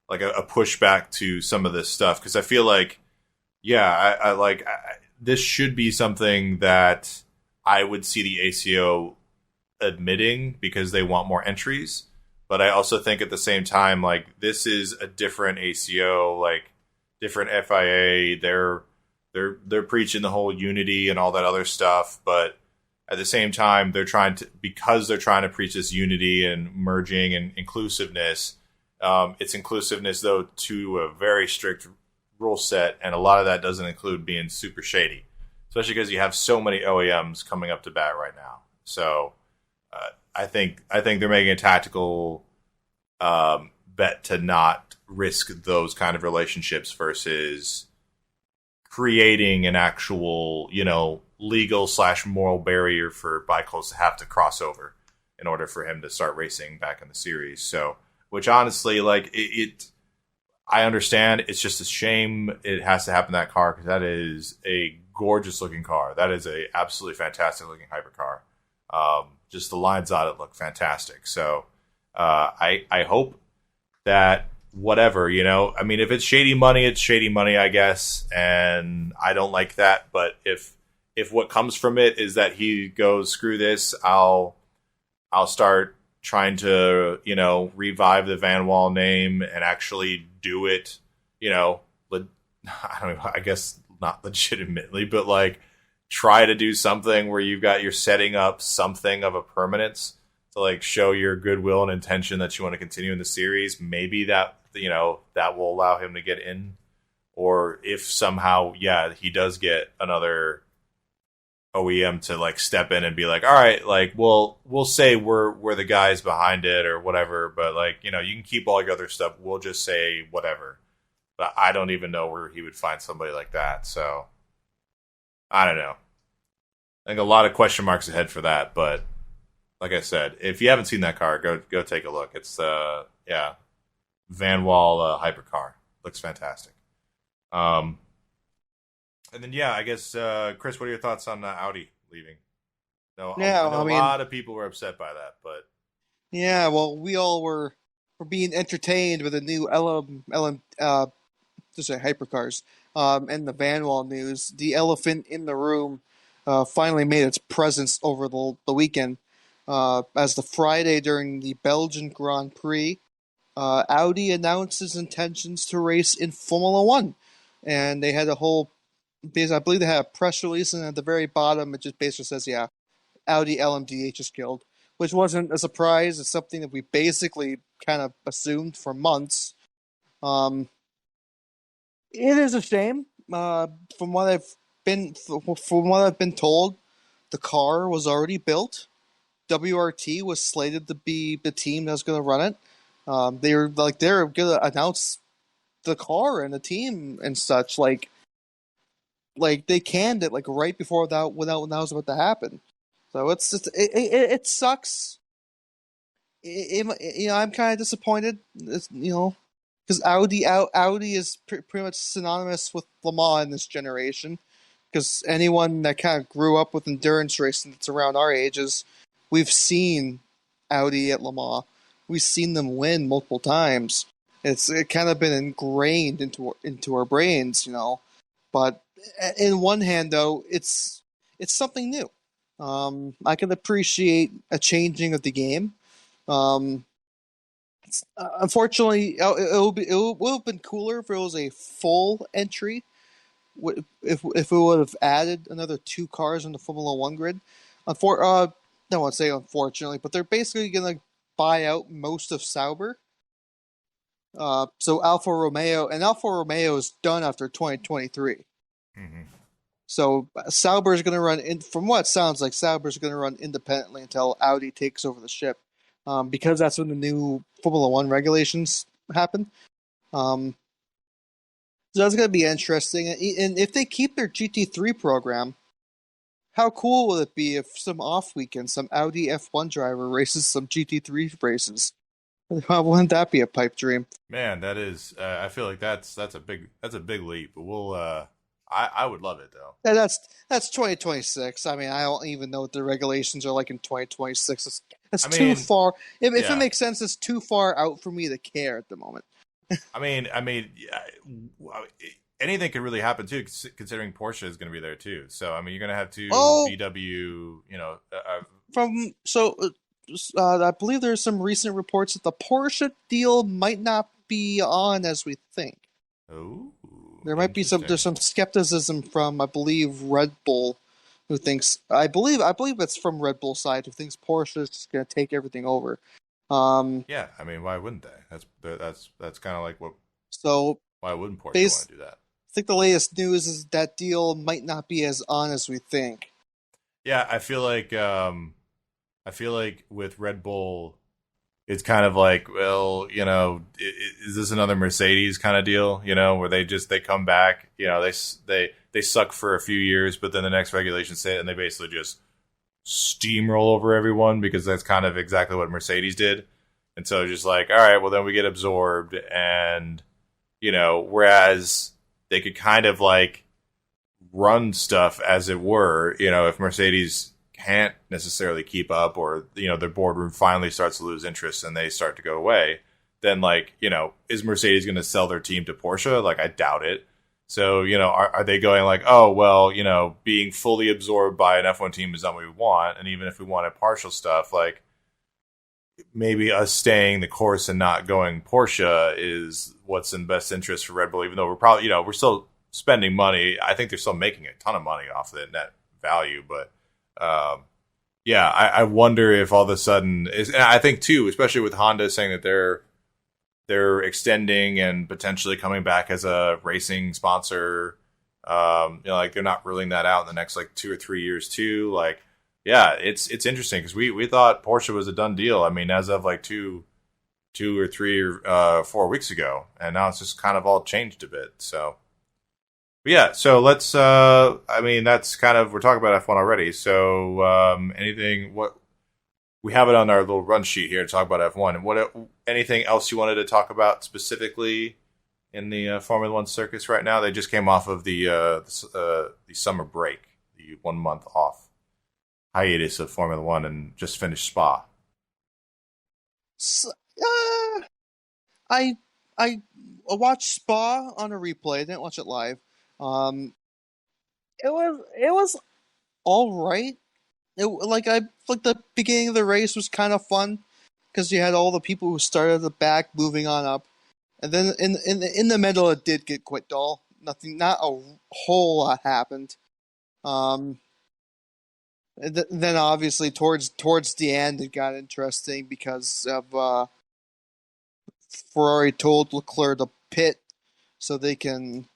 S1: like a pushback to some of this stuff, because I feel like, this should be something that I would see the ACO admitting because they want more entries. But I also think at the same time, like this is a different ACO, like different FIA. They're preaching the whole unity and all that other stuff, but at the same time, they're trying to preach this unity and merging and inclusiveness. It's inclusiveness though to a very strict rule set, and a lot of that doesn't include being super shady, especially because you have so many OEMs coming up to bat right now. So I think they're making a tactical bet to not risk those kind of relationships versus creating an actual, legal / moral barrier for ByKolles to have to cross over in order for him to start racing back in the series. So, which honestly, like I understand. It's just a shame it has to happen in that car, because that is a gorgeous looking car. That is a absolutely fantastic looking hypercar. Just the lines on it look fantastic. So I hope that whatever, I mean, if it's shady money, it's shady money, I guess. And I don't like that. But if what comes from it is that he goes, screw this, I'll start trying to, revive the Van Wall name and actually do it, I guess not legitimately, but like try to do something where you're setting up something of a permanence to like show your goodwill and intention that you want to continue in the series. Maybe that, that will allow him to get in. Or if somehow, he does get another OEM to like step in and be like, all right, like we'll say we're the guys behind it or whatever, but like, you can keep all your other stuff. We'll just say whatever. But I don't even know where he would find somebody like that. So I don't know. I think a lot of question marks ahead for that, but like I said, if you haven't seen that car, go take a look. It's Van Wall Hypercar. Looks fantastic. And then I guess Kris, what are your thoughts on Audi leaving? No, I mean, a lot of people were upset by that, but
S2: well, we all were being entertained with the new hypercars and the Van Wall news. The elephant in the room finally made its presence over the weekend. As the Friday during the Belgian Grand Prix, Audi announced its intentions to race in Formula One, and they had a whole. I believe they had a press release, and at the very bottom, it just basically says, Audi LMDh is killed, which wasn't a surprise. It's something that we basically kind of assumed for months. It is a shame. From what I've been told, the car was already built. WRT was slated to be the team that was going to run it. They're going to announce the car and the team and such. Like they canned it like right before that when that was about to happen. So it's just it sucks. I'm kind of disappointed. Because Audi is pretty much synonymous with Le Mans in this generation. Because anyone that kind of grew up with endurance racing that's around our ages, we've seen Audi at Le Mans. We've seen them win multiple times. It kind of been ingrained into our brains, But in one hand, though, it's something new. I can appreciate a changing of the game. Unfortunately, it would have been cooler if it was a full entry. If we would have added another 2 cars on the Formula One grid. I don't want to say unfortunately, but they're basically going to buy out most of Sauber. So Alfa Romeo is done after 2023.
S1: Mm-hmm.
S2: So Sauber is going to run from what it sounds like, Sauber is going to run independently until Audi takes over the ship, because that's when the new Formula One regulations happen. So that's going to be interesting. And if they keep their GT3 program, how cool would it be if some off weekend, some Audi F1 driver races some GT3 races? Wouldn't that be a pipe dream?
S1: Man, that is. I feel like that's a big leap. But we'll. I would love it though.
S2: Yeah, that's 2026. I mean, I don't even know what the regulations are like in 2026. That's too far. If it makes sense, it's too far out for me to care at the moment.
S1: I mean, anything could really happen too, considering Porsche is going to be there too. So I mean, you're going to have two VW.
S2: I believe there's some recent reports that the Porsche deal might not be on as we think.
S1: Oh,
S2: there might be some skepticism from, I believe, Red Bull, who thinks I believe it's from Red Bull side, who thinks Porsche is just going to take everything over.
S1: Yeah, I mean, why wouldn't they? That's kind of like what.
S2: So
S1: why wouldn't Porsche want to do that?
S2: I think the latest news is that deal might not be as on as we think.
S1: Yeah, I feel like with Red Bull, it's kind of like, well, is this another Mercedes kind of deal? Where they come back, they suck for a few years, but then the next regulations say it, and they basically just steamroll over everyone, because that's kind of exactly what Mercedes did. And so just like, all right, well then we get absorbed, and whereas they could kind of like run stuff as it were, if Mercedes can't necessarily keep up, or their boardroom finally starts to lose interest and they start to go away, then is Mercedes going to sell their team to Porsche? Like, I doubt it. So, are they going like, oh, well, being fully absorbed by an F1 team is not what we want. And even if we wanted partial stuff, like maybe us staying the course and not going Porsche is what's in best interest for Red Bull, even though we're probably, we're still spending money. I think they're still making a ton of money off of the net value. But, I wonder if all of a sudden and I think too, especially with Honda saying that they're extending and potentially coming back as a racing sponsor. Like they're not ruling that out in the next like 2 or 3 years too. Like, yeah, it's interesting because we thought Porsche was a done deal. I mean, as of like 2 or 3 or 4 weeks ago, and now it's just kind of all changed a bit. So, but yeah. So let's. That's kind of, we're talking about F1 already. So what. We have it on our little run sheet here to talk about F1. And anything else you wanted to talk about specifically in the Formula One circus right now? They just came off of the summer break, the 1 month off hiatus of Formula One, and just finished Spa.
S2: I watched Spa on a replay. I didn't watch it live. It was all right. The beginning of the race was kind of fun because you had all the people who started at the back moving on up, and then in the middle it did get quite dull. Not a whole lot happened. Then obviously towards the end it got interesting because of Ferrari told Leclerc to pit so they can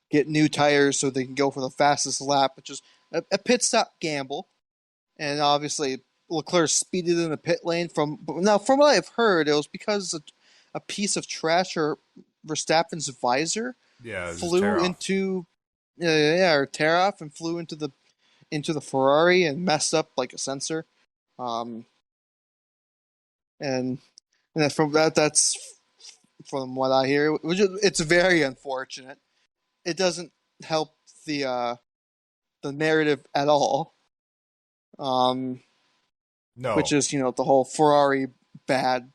S2: get new tires so they can go for the fastest lap, which is a pit stop gamble. And obviously, Leclerc speeded in the pit lane. From what I've heard, it was because a piece of trash or Verstappen's visor flew into, or tear off and flew into the Ferrari and messed up like a sensor. And that's from what I hear. It's very unfortunate. It doesn't help the narrative at all.
S1: No.
S2: Which is, the whole Ferrari bad,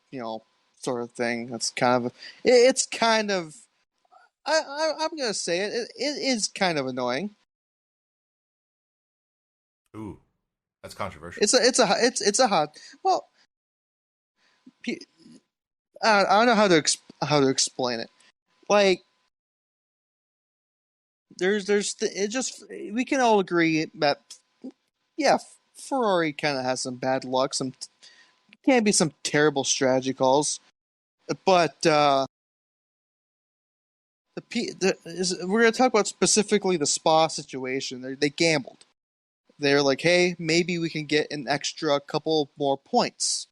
S2: sort of thing. That's kind of, I'm gonna say it is kind of annoying.
S1: Ooh, that's controversial.
S2: It's a hot. Well, I don't know how to explain it. Like, we can all agree that, yeah, Ferrari kind of has some bad luck. Can be some terrible strategy calls, but we're going to talk about specifically the Spa situation. They gambled. They're like, hey, maybe we can get an extra couple more points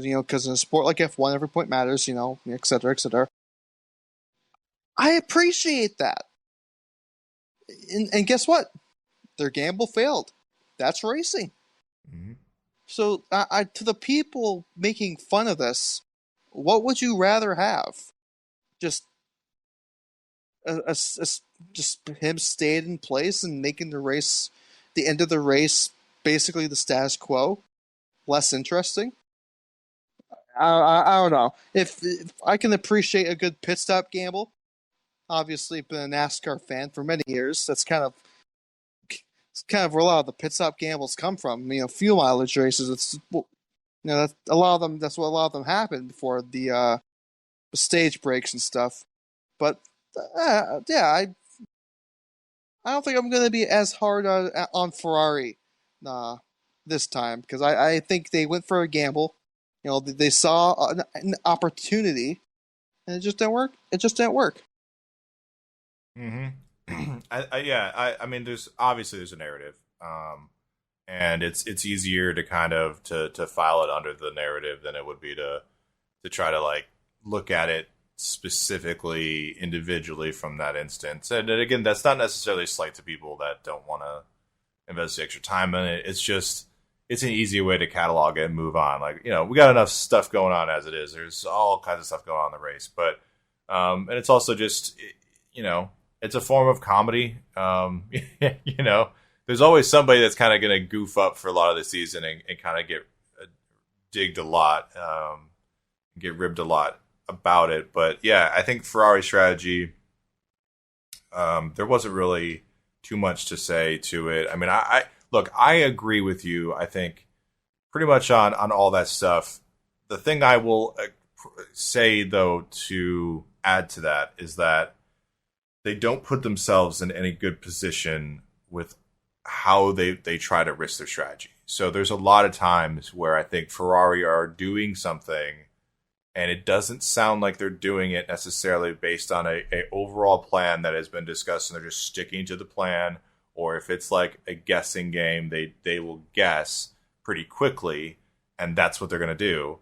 S2: because in a sport like F1, every point matters, et cetera, et cetera. I appreciate that. And guess what? Their gamble failed. That's racing.
S1: Mm-hmm.
S2: So, to the people making fun of this, what would you rather have? Just just him staying in place and making the end of the race, basically the status quo, less interesting? I don't know. If I can appreciate a good pit stop gamble, obviously been a NASCAR fan for many years. It's kind of where a lot of the pit stop gambles come from. Fuel mileage races. It's that's a lot of them. That's what a lot of them happen before the stage breaks and stuff. But I don't think I'm going to be as hard on Ferrari this time, because I think they went for a gamble. They saw an opportunity, and it just didn't work.
S1: Mm-hmm. I mean, there's a narrative, and it's easier to kind of to file it under the narrative than it would be to try to like look at it specifically individually from that instance. And again, that's not necessarily a slight to people that don't want to invest the extra time in it. It's just it's an easy way to catalog it and move on. Like, we got enough stuff going on as it is. There's all kinds of stuff going on in the race, but and it's also just it's a form of comedy. There's always somebody that's kind of going to goof up for a lot of the season and kind of get digged a lot, get ribbed a lot about it. But yeah, I think Ferrari's strategy, there wasn't really too much to say to it. I mean, I agree with you. I think pretty much on all that stuff. The thing I will say, though, to add to that is that they don't put themselves in any good position with how they try to risk their strategy. So there's a lot of times where I think Ferrari are doing something and it doesn't sound like they're doing it necessarily based on a overall plan that has been discussed, and they're just sticking to the plan. Or if it's like a guessing game, they will guess pretty quickly, and that's what they're going to do.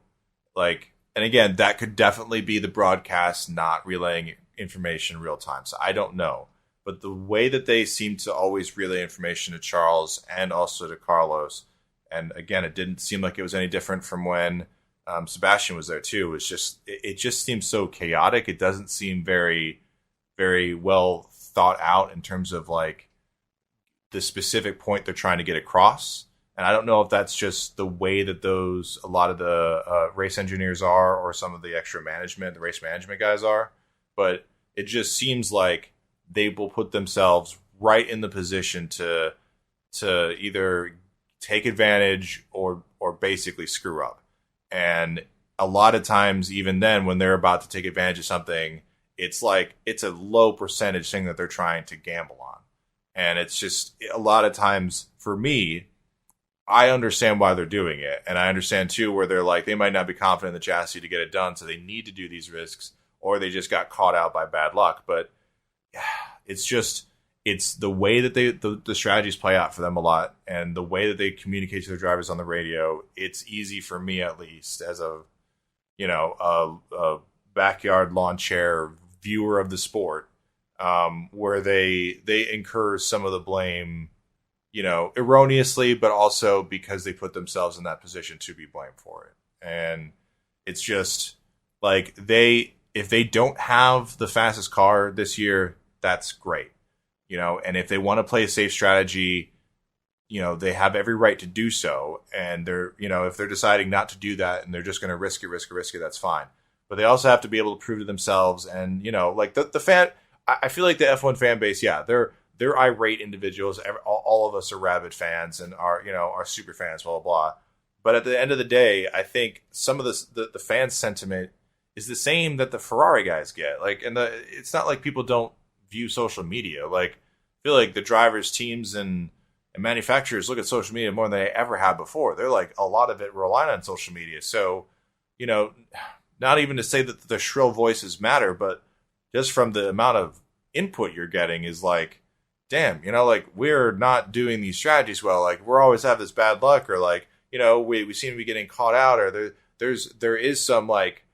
S1: And again, that could definitely be the broadcast not relaying information real time. So I don't know. But the way that they seem to always relay information to Charles and also to Carlos, and again, it didn't seem like it was any different from when Sebastian was there too. It just seems so chaotic. It doesn't seem very, very well thought out in terms of like the specific point they're trying to get across. And I don't know if that's just the way that a lot of the race engineers are, or some of the extra management, the race management guys are. But it just seems like they will put themselves right in the position to either take advantage or basically screw up. And a lot of times, even then, when they're about to take advantage of something, it's a low percentage thing that they're trying to gamble on. And it's just a lot of times for me, I understand why they're doing it. And I understand too where they're like, they might not be confident in the chassis to get it done, so they need to do these risks, or they just got caught out by bad luck. But it's the way that the strategies play out for them a lot, and the way that they communicate to their drivers on the radio. It's easy for me, at least, as a backyard lawn chair viewer of the sport, where they incur some of the blame, erroneously, but also because they put themselves in that position to be blamed for it. And it's just like if they don't have the fastest car this year, that's great. And if they want to play a safe strategy, they have every right to do so. And they're, if they're deciding not to do that and they're just going to risk it, that's fine. But they also have to be able to prove to themselves. And, like the fan, I feel like the F1 fan base, yeah, they're irate individuals. All of us are rabid fans and are super fans, blah, blah, blah. But at the end of the day, I think some of the fan sentiment is the same that the Ferrari guys get. It's not like people don't view social media. I feel like the drivers, teams, and manufacturers look at social media more than they ever have before. They're like, a lot of it relying on social media. So, not even to say that the shrill voices matter, but just from the amount of input you're getting is like, damn, we're not doing these strategies well. We're always have this bad luck, or we seem to be getting caught out, or there is some like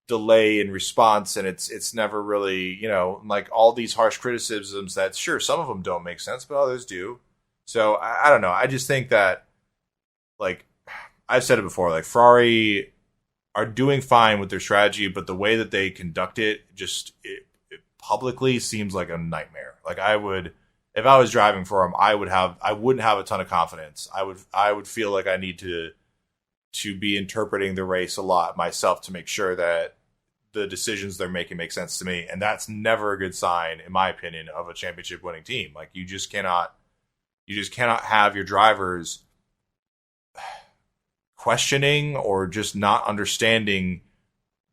S1: delay in response, and it's never really, like all these harsh criticisms that sure, some of them don't make sense, but others do. So I don't know. I just think that, like I've said it before, like Ferrari are doing fine with their strategy, but the way that they conduct it it publicly seems like a nightmare. Like if I was driving for them, I wouldn't have a ton of confidence. I would feel like I need to be interpreting the race a lot myself to make sure that the decisions they're making make sense to me. And that's never a good sign, in my opinion, of a championship winning team. Like you just cannot have your drivers questioning or just not understanding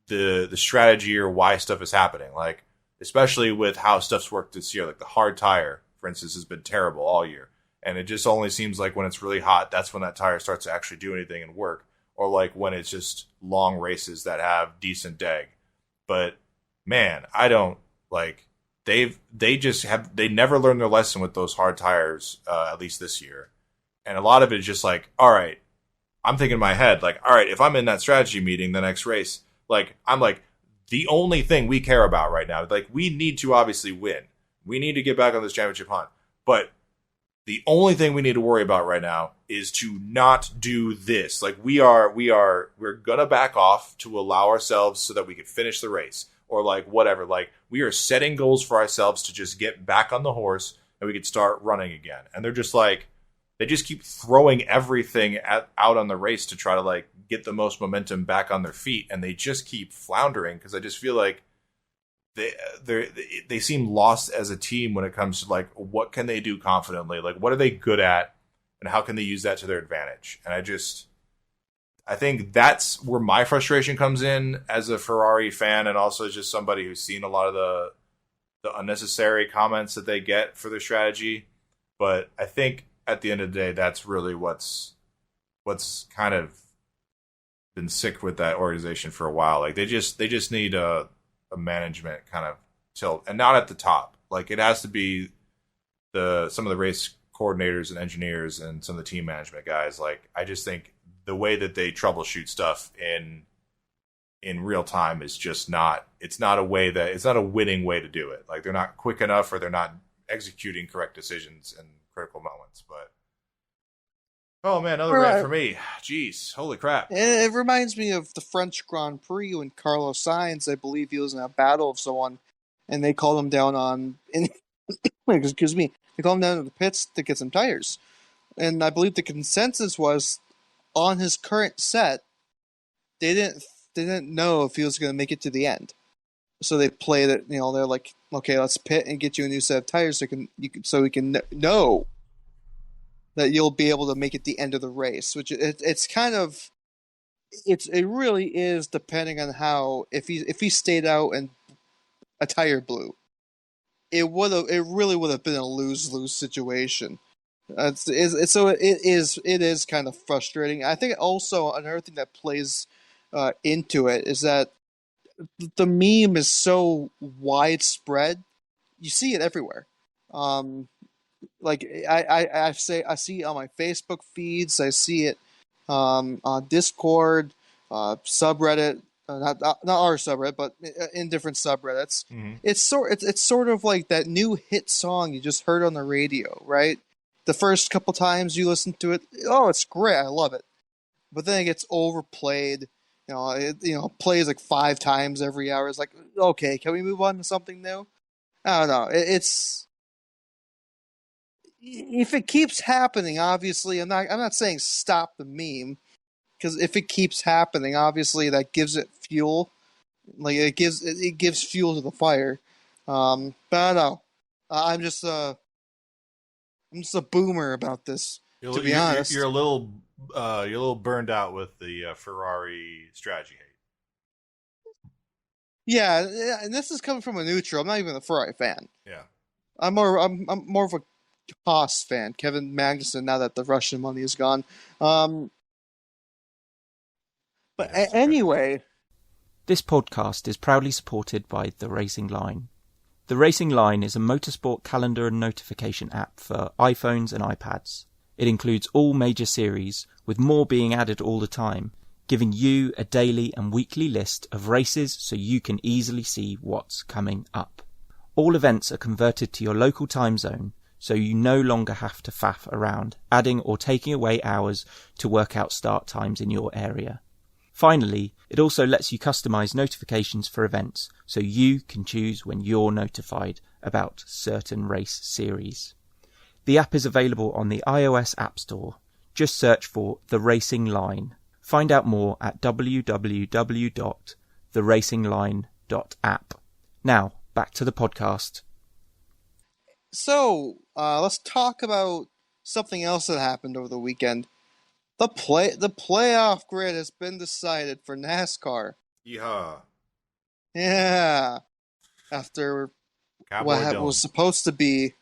S1: the strategy or why stuff is happening. Like, especially with how stuff's worked this year, like the hard tire, for instance, has been terrible all year. And it just only seems like when it's really hot, that's when that tire starts to actually do anything and work. Or like when it's just long races that have decent deg. But man, I don't like they never learned their lesson with those hard tires, at least this year. And a lot of it is just like, all right, I'm thinking in my head, like, all right, if I'm in that strategy meeting the next race, like I'm like, the only thing we care about right now, like we need to obviously win. We need to get back on this championship hunt. But the only thing we need to worry about right now is to not do this. Like we're going to back off to allow ourselves so that we can finish the race or like whatever. Like we are setting goals for ourselves to just get back on the horse and we can start running again. And they're just like, they just keep throwing everything out on the race to try to like get the most momentum back on their feet. And they just keep floundering because I just feel like they seem lost as a team when it comes to like what can they do confidently, like what are they good at and how can they use that to their advantage. And I think that's where my frustration comes in as a Ferrari fan, and also just somebody who's seen a lot of the unnecessary comments that they get for their strategy. But I think at the end of the day, that's really what's kind of been sick with that organization for a while. Like they just need a management kind of tilt, and not at the top. Like it has to be some of the race coordinators and engineers and some of the team management guys. Like I just think the way that they troubleshoot stuff in real time is just not. It's not a winning way to do it. Like they're not quick enough, or they're not executing correct decisions in critical moments. But oh man, another rant for me. Jeez, holy crap!
S2: It reminds me of the French Grand Prix when Carlos Sainz, I believe he was in a battle of someone, and they called him down excuse me, they called him down to the pits to get some tires, and I believe the consensus was on his current set, they didn't know if he was going to make it to the end, so they played it. They're like, okay, let's pit and get you a new set of tires so we can know that you'll be able to make it the end of the race, which it's kind of, it really is depending on how, if he stayed out and a tire blew, it really would have been a lose-lose situation. So it is kind of frustrating. I think also another thing that plays into it is that the meme is so widespread. You see it everywhere. Like I see it on my Facebook feeds. I see it on Discord, subreddit, not our subreddit, but in different subreddits. Mm-hmm. It's sort of like that new hit song you just heard on the radio, right? The first couple times you listen to it, oh, it's great, I love it. But then it gets overplayed. It plays like 5 times every hour. It's like, okay, can we move on to something new? I don't know. If it keeps happening, obviously, I'm not saying stop the meme, because if it keeps happening, obviously that gives it fuel. Like it gives fuel to the fire. But I don't know. I'm just a boomer about this. To be honest,
S1: you're a little burned out with the Ferrari strategy hate.
S2: Yeah, and this is coming from a neutral. I'm not even a Ferrari fan.
S1: Yeah,
S2: I'm more of a Haas fan, Kevin Magnussen. Now that the Russian money is gone, but anyway,
S4: this podcast is proudly supported by The Racing Line. The Racing Line is a motorsport calendar and notification app for iPhones and iPads. It includes all major series, with more being added all the time. giving you a daily and weekly list of races so you can easily see what's coming up. All events are converted to your local time zone, so you no longer have to faff around, adding or taking away hours to work out start times in your area. Finally, it also lets you customize notifications for events, so you can choose when you're notified about certain race series. The app is available on the iOS App Store. Just search for The Racing Line. Find out more at www.theracingline.app. Now, back to the podcast.
S2: So, let's talk about something else that happened over the weekend. The playoff grid has been decided for NASCAR.
S1: Yeehaw.
S2: Yeah. After what was supposed to be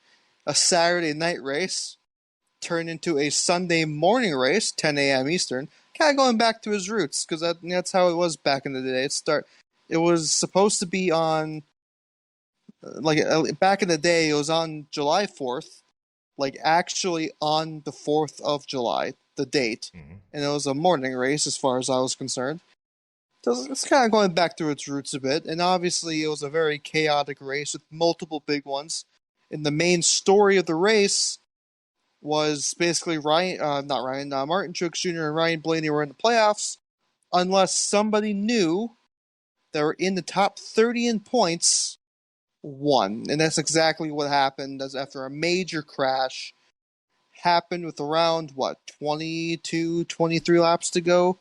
S2: a Saturday night race, turned into a Sunday morning race, 10 a.m. Eastern. Kind of going back to his roots, because that's how it was back in the day. It was supposed to be on, back in the day, it was on July 4th, actually on the 4th of July, the date, and it was a morning race as far as I was concerned. So it's kind of going back to its roots a bit, and obviously it was a very chaotic race with multiple big ones. And the main story of the race was basically Martin Truex Jr. and Ryan Blaney were in the playoffs, unless somebody new that were in the top 30 in points won. And that's exactly what happened after a major crash happened with around, 22, 23 laps to go.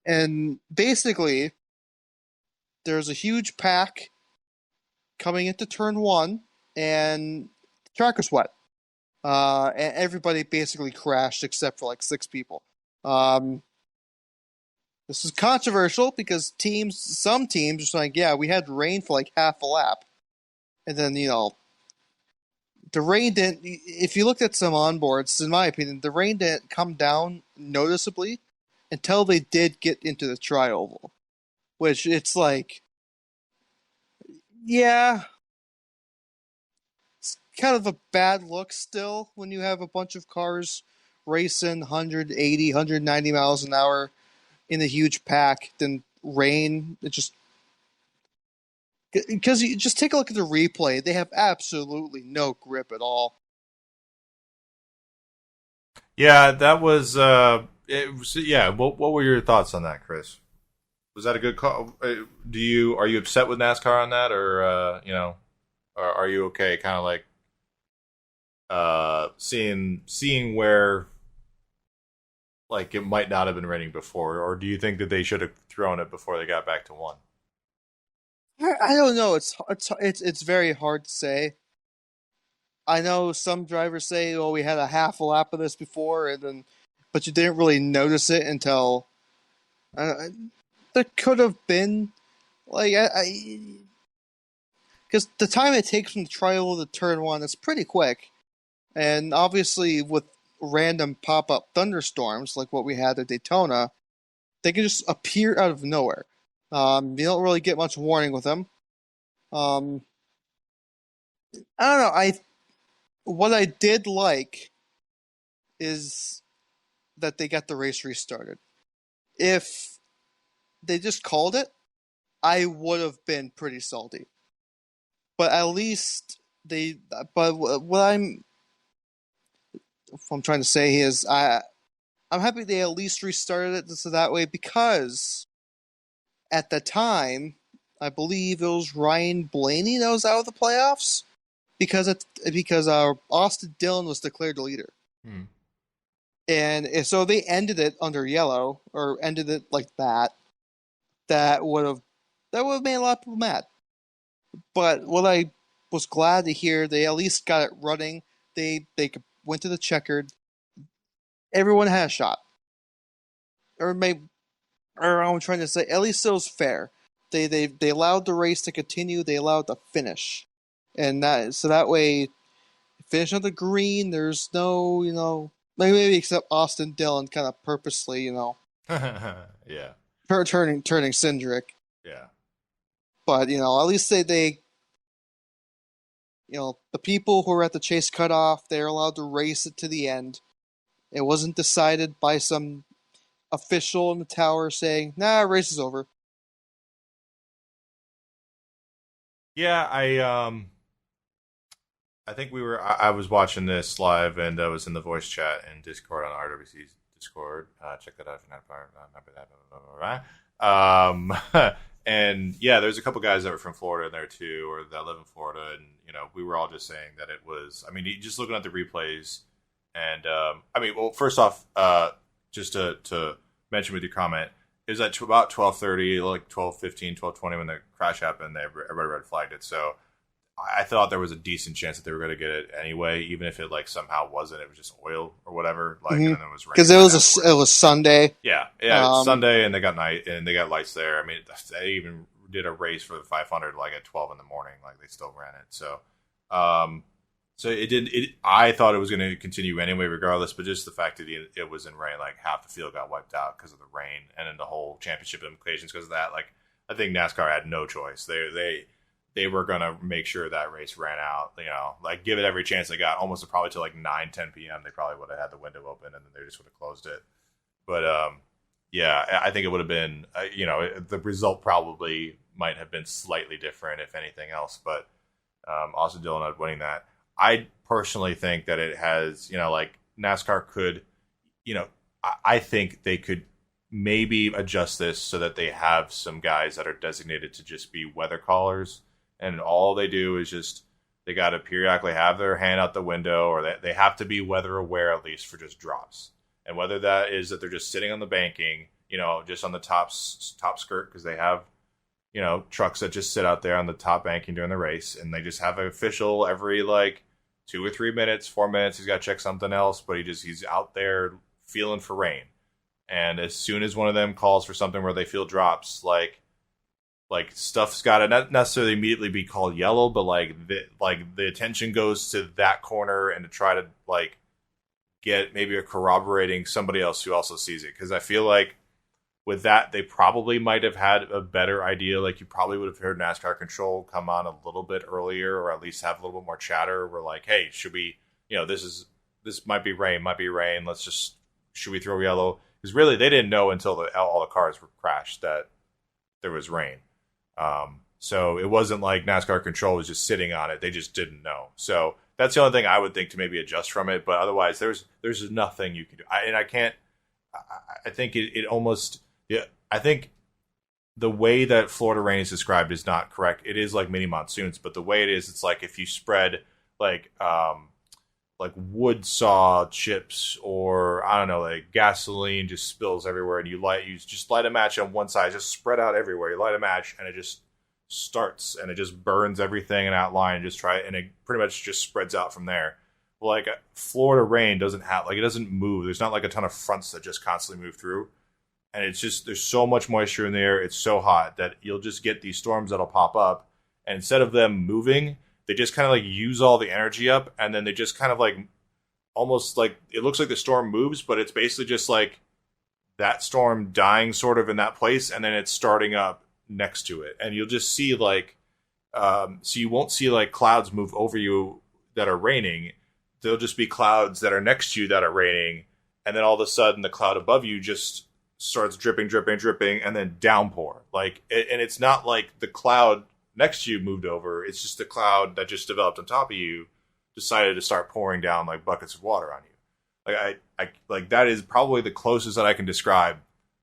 S2: And basically, there's a huge pack coming into turn 1, and the track was wet. And everybody basically crashed except for 6 people. This is controversial because some teams are like, yeah, we had rain for half a lap. And then, the rain didn't, if you looked at some onboards, in my opinion, the rain didn't come down noticeably until they did get into the tri-oval. Which it's yeah, it's kind of a bad look still when you have a bunch of cars racing 180, 190 miles an hour in a huge pack. Then rain, because you just take a look at the replay, they have absolutely no grip at all.
S1: Yeah, that was. Yeah. What were your thoughts on that, Kris? Was that a good call? Are you upset with NASCAR on that, or or are you okay? Kind of seeing where it might not have been raining before, or do you think that they should have thrown it before they got back to 1?
S2: I don't know. It's very hard to say. I know some drivers say, "Oh, we had a half a lap of this before," but you didn't really notice it until. There could have been, because the time it takes from the trial to turn 1 is pretty quick, and obviously with random pop-up thunderstorms like what we had at Daytona, they can just appear out of nowhere. You don't really get much warning with them. I don't know. What I did like is that they got the race restarted. If they just called it, I would have been pretty salty. But at least what I'm trying to say is I'm happy they at least restarted it so that way, because at the time, I believe it was Ryan Blaney that was out of the playoffs because Austin Dillon was declared the leader. And so they ended it under yellow, or ended it like that. That would have made a lot of people mad. But what I was glad to hear, they at least got it running. They went to the checkered. Everyone had a shot. Or I'm trying to say, at least it was fair. They allowed the race to continue. They allowed the finish, and that way, finish on the green. There's no, maybe except Austin Dillon kind of purposely,
S1: yeah,
S2: turning Cindric.
S1: Yeah,
S2: but at least they the people who were at the chase cutoff, they're allowed to race it to the end. It wasn't decided by some official in the tower saying, "Nah, race is over."
S1: Yeah, I think I was watching this live, and I was in the voice chat and Discord on RWC's Discord. Check that out if you're not a part. Remember that. And yeah, there's a couple guys that were from Florida in there too, or that live in Florida, and we were all just saying that it was. I mean, just looking at the replays, and I mean, well, first off, just to mention with your comment, it was at about 12:30, like 12:15, 12:20 when the crash happened. Everybody red flagged it, so I thought there was a decent chance that they were going to get it anyway, even if it like somehow wasn't. It was just oil or whatever. Like, and then it was
S2: because it was Sunday.
S1: Yeah, it's Sunday, and they got lights there. I mean, they even did a race for the 500 like at 12 in the morning. Like they still ran it. So, so it didn't. I thought it was going to continue anyway, regardless. But just the fact that it was in rain, like half the field got wiped out because of the rain, and then the whole championship implications because of that. Like I think NASCAR had no choice. They were going to make sure that race ran out, like give it every chance they got, almost probably till like 9, 10 p.m. They probably would have had the window open and then they just would have closed it. But, yeah, I think it would have been, the result probably might have been slightly different, if anything else. But Austin Dillon winning that. I personally think that it has, like NASCAR could, I think they could maybe adjust this so that they have some guys that are designated to just be weather callers. And all they do is just, they got to periodically have their hand out the window, or they have to be weather aware at least for just drops. And whether that is that they're just sitting on the banking, just on the top skirt, because they have, trucks that just sit out there on the top banking during the race, and they just have an official every like 2 or 3 minutes, 4 minutes. He's got to check something else, but he's out there feeling for rain. And as soon as one of them calls for something where they feel drops, like stuff's got to not necessarily immediately be called yellow, but the attention goes to that corner and to try to like get maybe a corroborating somebody else who also sees it. Because I feel like with that, they probably might have had a better idea. Like you probably would have heard NASCAR Control come on a little bit earlier, or at least have a little bit more chatter. We're like, hey, should we? This might be rain. Should we throw yellow? Because really, they didn't know until all the cars were crashed that there was rain. So it wasn't like NASCAR Control was just sitting on it. They just didn't know. So that's the only thing I would think to maybe adjust from it. But otherwise, there's nothing you can do. I think it almost, yeah, I think the way that Florida rain is described is not correct. It is like mini monsoons, but the way it is, it's like if you spread like wood saw chips, or I don't know, like gasoline just spills everywhere, and you just light a match on one side, just spread out everywhere. You light a match and it just starts and it just burns everything in that line, and it pretty much just spreads out from there. Well, like Florida rain doesn't have, like, it doesn't move. There's not like a ton of fronts that just constantly move through, and it's just, there's so much moisture in the air. It's so hot that you'll just get these storms that'll pop up, and instead of them moving, they just kind of like use all the energy up, and then they just kind of like almost like it looks like the storm moves, but it's basically just like that storm dying sort of in that place, and then it's starting up next to it. And you'll just see like, so you won't see like clouds move over you that are raining. There'll just be clouds that are next to you that are raining, and then all of a sudden the cloud above you just starts dripping, and then downpour. Like, and it's not like the cloud next to you moved over. It's just the cloud that just developed on top of you decided to start pouring down like buckets of water on you. Like I like that is probably the closest that I can describe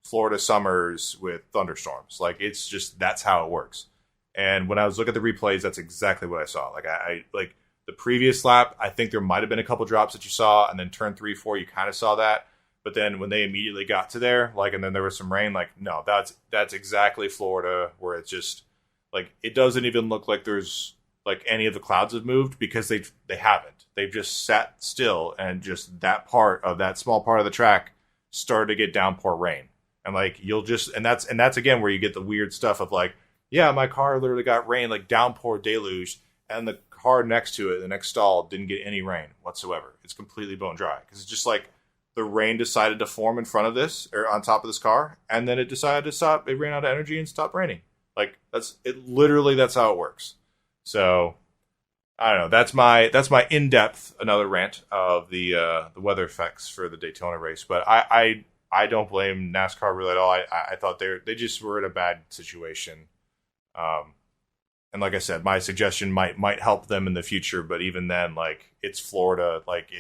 S1: Florida summers with thunderstorms. Like, it's just, that's how it works. And when I was looking at the replays, that's exactly what I saw. Like I like the previous lap, I think there might have been a couple drops that you saw, and then turn 3, 4, you kind of saw that. But then when they immediately got to there, like, and then there was some rain, like, no, that's exactly Florida, where it's just like, it doesn't even look like there's like any of the clouds have moved, because they haven't. They've just sat still, and just that part of that small part of the track started to get downpour rain. And like, you'll just, and that's again where you get the weird stuff of like, yeah, my car literally got rain, like downpour deluge, and the car next to it, the next stall, didn't get any rain whatsoever. It's completely bone dry, because it's just like the rain decided to form in front of this, or on top of this car, and then it decided to stop. It ran out of energy and stopped raining. Like, that's it. Literally, that's how it works. So I don't know. That's my in-depth another rant of the weather effects for the Daytona race. But I I don't blame NASCAR really at all. I thought they just were in a bad situation. And like I said, my suggestion might help them in the future, but even then, like, it's Florida. Like,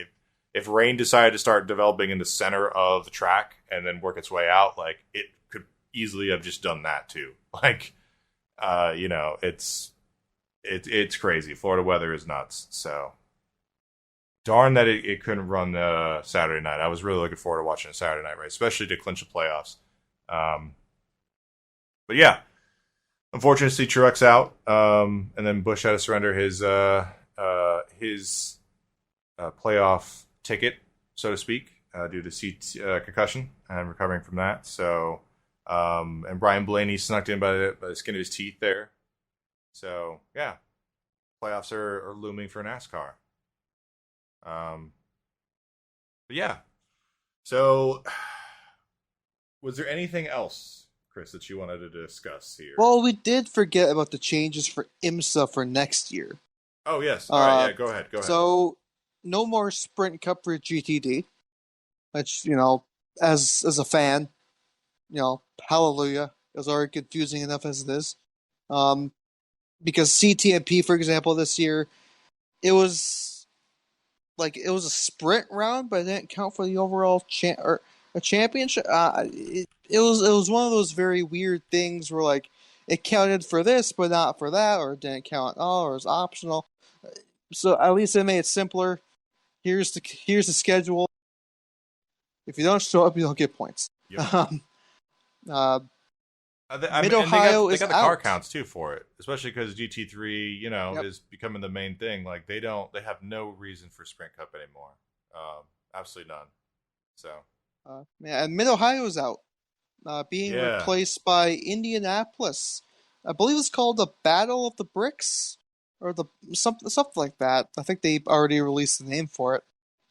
S1: if rain decided to start developing in the center of the track and then work its way out, like, it could easily have just done that too. Like, it's crazy. Florida weather is nuts. So darn that it couldn't run Saturday night. I was really looking forward to watching a Saturday night race, especially to clinch the playoffs. But yeah. Unfortunately, Truex out, and then Busch had to surrender his playoff ticket, so to speak, due to seat concussion and recovering from that. So, and Brian Blaney snuck in by the skin of his teeth there. So, yeah, playoffs are looming for NASCAR. But yeah, so was there anything else, Kris, that you wanted to discuss here?
S2: Well, we did forget about the changes for IMSA for next year.
S1: Oh, yes. All right, yeah, go ahead.
S2: So, no more Sprint Cup for GTD, which, as a fan, hallelujah. It was already confusing enough as it is. Because CTMP, for example, this year, it was a sprint round, but it didn't count for the overall a championship. It was one of those very weird things where, like, it counted for this but not for that, or it didn't count at all, or it was optional. So at least they made it simpler. Here's the schedule. If you don't show up, you don't get points.
S1: Yep.
S2: Mid-Ohio
S1: they
S2: is
S1: got the car
S2: out.
S1: counts too for it, especially because GT3, is becoming the main thing. Like, they have no reason for Sprint Cup anymore. Absolutely none. So.
S2: And Mid-Ohio is out, being replaced by Indianapolis. I believe it's called the Battle of the Bricks, or something like that. I think they already released the name for it,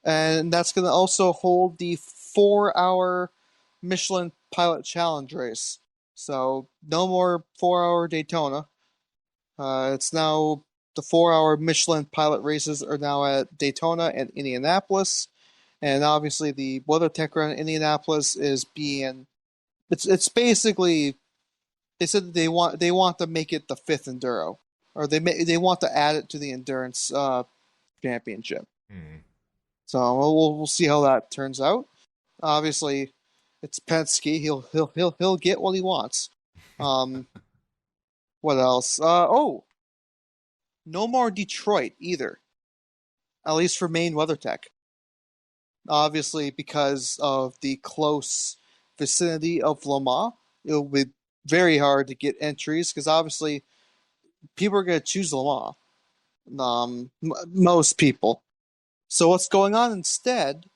S2: and that's going to also hold the 4-hour Michelin Pilot Challenge race. So no more 4-hour Daytona. It's now the 4-hour Michelin Pilot races are now at Daytona and Indianapolis. And obviously, the WeatherTech run in Indianapolis is it's basically, they said they want to make it the 5th Enduro, or they want to add it to the Endurance Championship.
S1: Mm-hmm.
S2: So we'll see how that turns out. Obviously, it's Penske. He'll get what he wants. What else? No more Detroit either. At least for main WeatherTech. Obviously, because of the close vicinity of Le Mans, it will be very hard to get entries, because obviously people are going to choose Le Mans. Most people. So what's going on instead?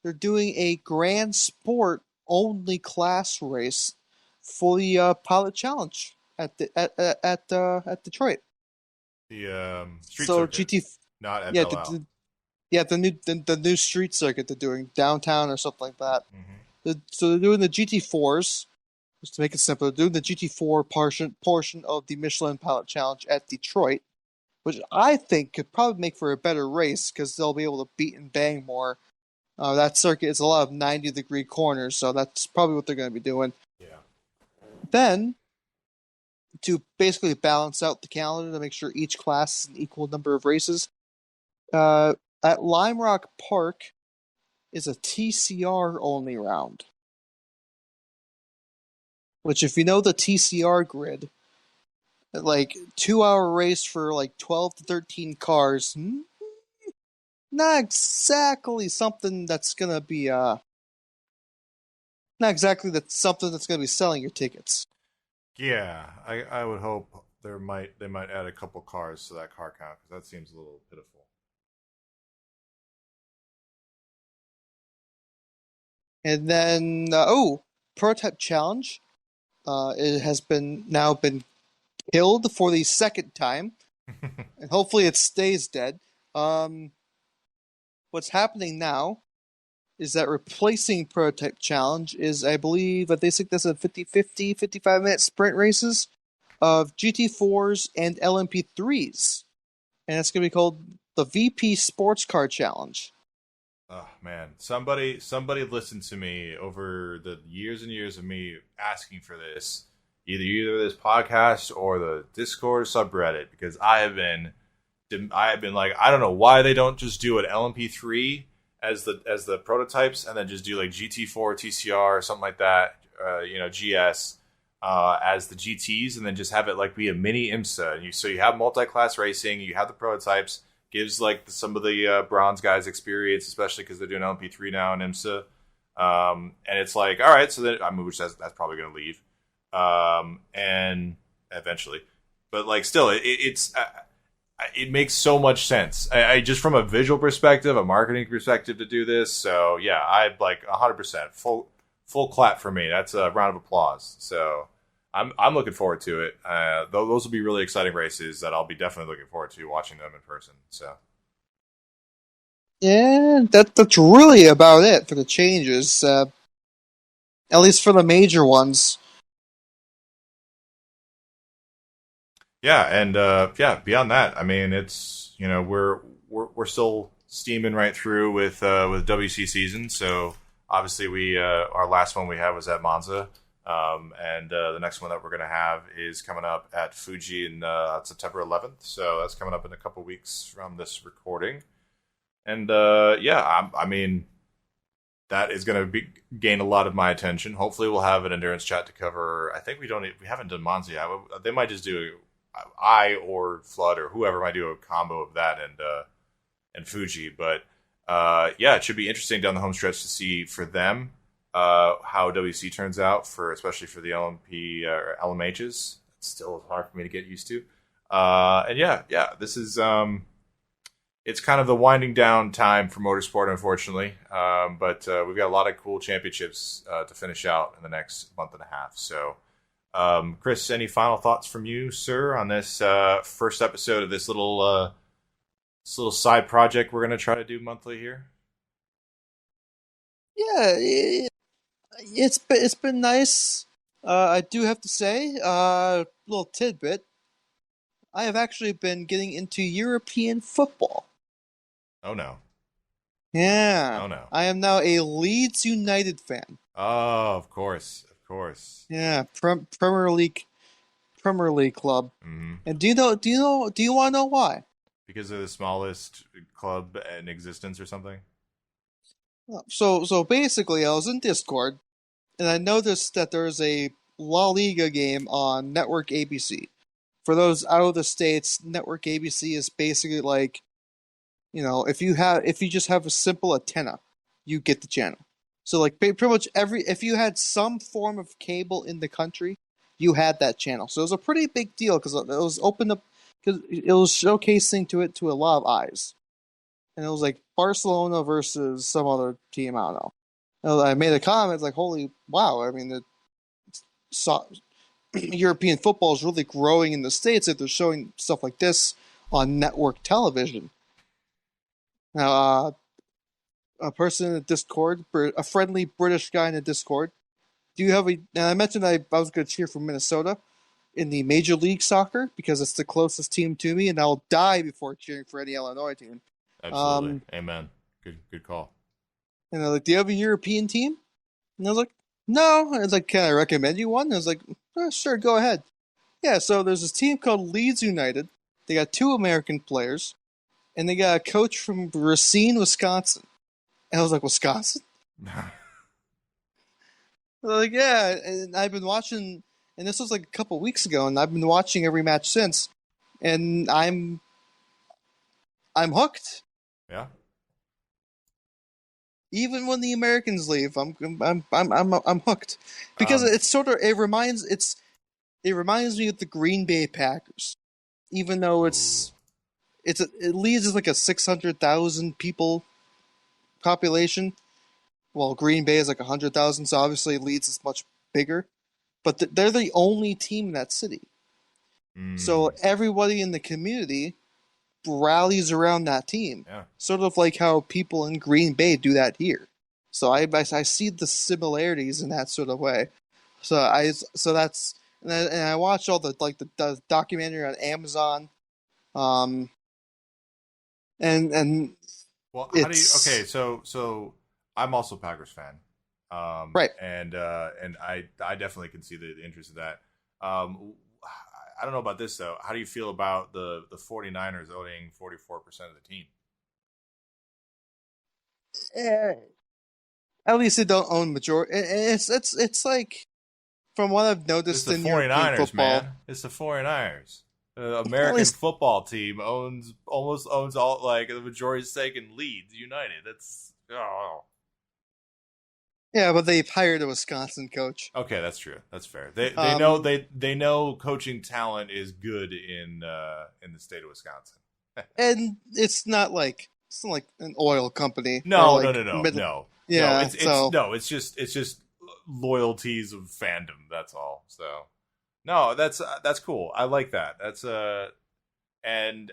S2: They're doing a Grand Sport only class race for the Pilot Challenge at Detroit.
S1: The street
S2: so
S1: circuit,
S2: GT,
S1: not FLL.
S2: The new street circuit they're doing downtown or something like that.
S1: Mm-hmm.
S2: So they're doing the GT4s, just to make it simple. They're doing the GT4 portion of the Michelin Pilot Challenge at Detroit, which I think could probably make for a better race, because they'll be able to beat and bang more. That circuit is a lot of 90-degree corners, so that's probably what they're going to be doing.
S1: Yeah.
S2: Then, to basically balance out the calendar to make sure each class is an equal number of races, at Lime Rock Park is a TCR only round. Which, if you know the TCR grid, like 2-hour race for like 12 to 13 cars, not exactly something that's gonna be something that's gonna be selling your tickets.
S1: Yeah, I would hope they might add a couple cars to that car count, because that seems a little pitiful.
S2: And then Prototype Challenge, it has now been killed for the second time, and hopefully it stays dead. What's happening now is that replacing Prototype Challenge is, I believe, that they think that's a 50-50, 55-minute sprint races of GT4s and LMP3s. And it's going to be called the VP Sports Car Challenge.
S1: Oh man, somebody listened to me over the years and years of me asking for this, either this podcast or the Discord subreddit, because I have been like, I don't know why they don't just do an LMP3 as the prototypes, and then just do like GT4 TCR or something like that, GS as the GTs, and then just have it like be a mini IMSA. And so you have multi-class racing, you have the prototypes, gives like some of the bronze guys experience, especially because they're doing LMP3 now in IMSA. And it's like, all right, so then which that's probably going to leave, and eventually, but like still, it makes so much sense. I just from a visual perspective, a marketing perspective to do this. So yeah, I like 100% full clap for me. That's a round of applause. So I'm looking forward to it. Those will be really exciting races that I'll be definitely looking forward to watching them in person. So
S2: Yeah, that's really about it for the changes. At least for the major ones.
S1: yeah, and beyond that, I mean, it's we're still steaming right through with WC season. So obviously we our last one we had was at Monza. And the next one that we're going to have is coming up at Fuji in September 11th. So that's coming up in a couple weeks from this recording. And I mean, that is going to gain a lot of my attention. Hopefully, we'll have an endurance chat to cover. I think we haven't done Monza yet. They might just do I or Flood or whoever might do a combo of that and Fuji. But it should be interesting down the home stretch to see for them how WC turns out especially for the LMP or LMHs. It's still hard for me to get used to. This is it's kind of the winding down time for motorsport, unfortunately. But we've got a lot of cool championships to finish out in the next month and a half. So, Kris, any final thoughts from you, sir, on this first episode of this little side project we're going to try to do monthly here?
S2: Yeah, it's been nice. I do have to say, little tidbit. I have actually been getting into European football.
S1: Oh no!
S2: Yeah.
S1: Oh no!
S2: I am now a Leeds United fan.
S1: Oh, of course.
S2: Yeah, Premier League club.
S1: Mm-hmm.
S2: And do you want to know why?
S1: Because they're the smallest club in existence, or something.
S2: So basically, I was in Discord, and I noticed that there's a La Liga game on Network ABC. For those out of the States, Network ABC is basically like, if you just have a simple antenna, you get the channel. So like pretty much if you had some form of cable in the country, you had that channel. So it was a pretty big deal because it was opened up, because it was showcasing to a lot of eyes. And it was like Barcelona versus some other team, I don't know. And I made a comment like, holy wow, I mean, European football is really growing in the States if they're showing stuff like this on network television. Now, a person in the Discord, a friendly British guy in the Discord, do you have now I mentioned I was going to cheer for Minnesota in the Major League Soccer because it's the closest team to me, and I'll die before cheering for any Illinois team.
S1: Absolutely. Amen. Good call.
S2: And they're like, do you have a European team? And I was like, no. And I was like, can I recommend you one? And I was like, sure, go ahead. Yeah, so there's this team called Leeds United. They got 2 American players, and they got a coach from Racine, Wisconsin. And I was like, Wisconsin? Like, yeah, and I've been watching, and this was like a couple weeks ago, and I've been watching every match since, and I'm hooked.
S1: Yeah.
S2: Even when the Americans leave, I'm hooked because it reminds me of the Green Bay Packers, even though it Leeds is like a 600,000 people population. Well, Green Bay is like 100,000, so obviously Leeds is much bigger. But they're the only team in that city. So everybody in the community rallies around that team.
S1: Yeah.
S2: Sort of like how people in Green Bay do that here. So I see the similarities in that sort of way. I watched all the documentary on Amazon. And
S1: Well, how do you?
S2: It's
S1: Okay, so I'm also a Packers fan,
S2: right.
S1: and I definitely can see the interest in that. I don't know about this though. How do you feel about the 49ers owning 44% of the team?
S2: Eh, At least they don't own majority. It's like from what I've
S1: It's
S2: noticed
S1: the
S2: in European
S1: 49ers,
S2: football.
S1: man. It's the 49ers. The
S2: At
S1: American
S2: least,
S1: football team almost owns all like the majority stake in Leeds United. That's
S2: yeah, but they've hired a Wisconsin coach.
S1: okay. That's true. That's fair. They
S2: Um,
S1: know they know coaching talent is good in the state of Wisconsin.
S2: and it's not like an oil company.
S1: No,
S2: or
S1: no,
S2: like
S1: no, no,
S2: mid-
S1: no.
S2: Yeah,
S1: No, it's
S2: so
S1: no, it's just loyalties of fandom. That's all. So no, that's cool. I like that. That's and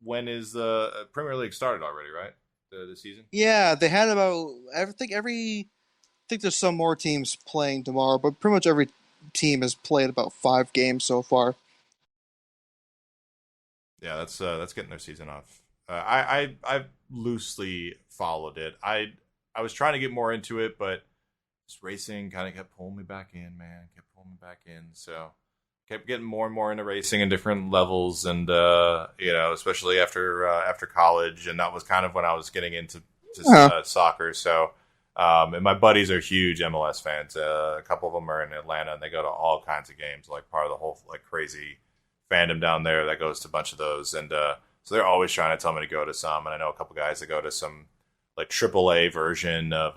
S1: when is the Premier League started already? Right, the season.
S2: yeah, they had about I think there's some more teams playing tomorrow, but pretty much every team has played about 5 games so far.
S1: Yeah, that's getting their season off. I loosely followed it. I was trying to get more into it, but this racing kind of kept pulling me back in, man. Kept pulling me back in. So kept getting more and more into racing in different levels, and especially after college, and that was kind of when I was getting into soccer. So, and my buddies are huge MLS fans. A couple of them are in Atlanta, and they go to all kinds of games, like part of the whole like crazy fandom down there that goes to a bunch of those, and so they're always trying to tell me to go to some. And I know a couple guys that go to some like AAA version of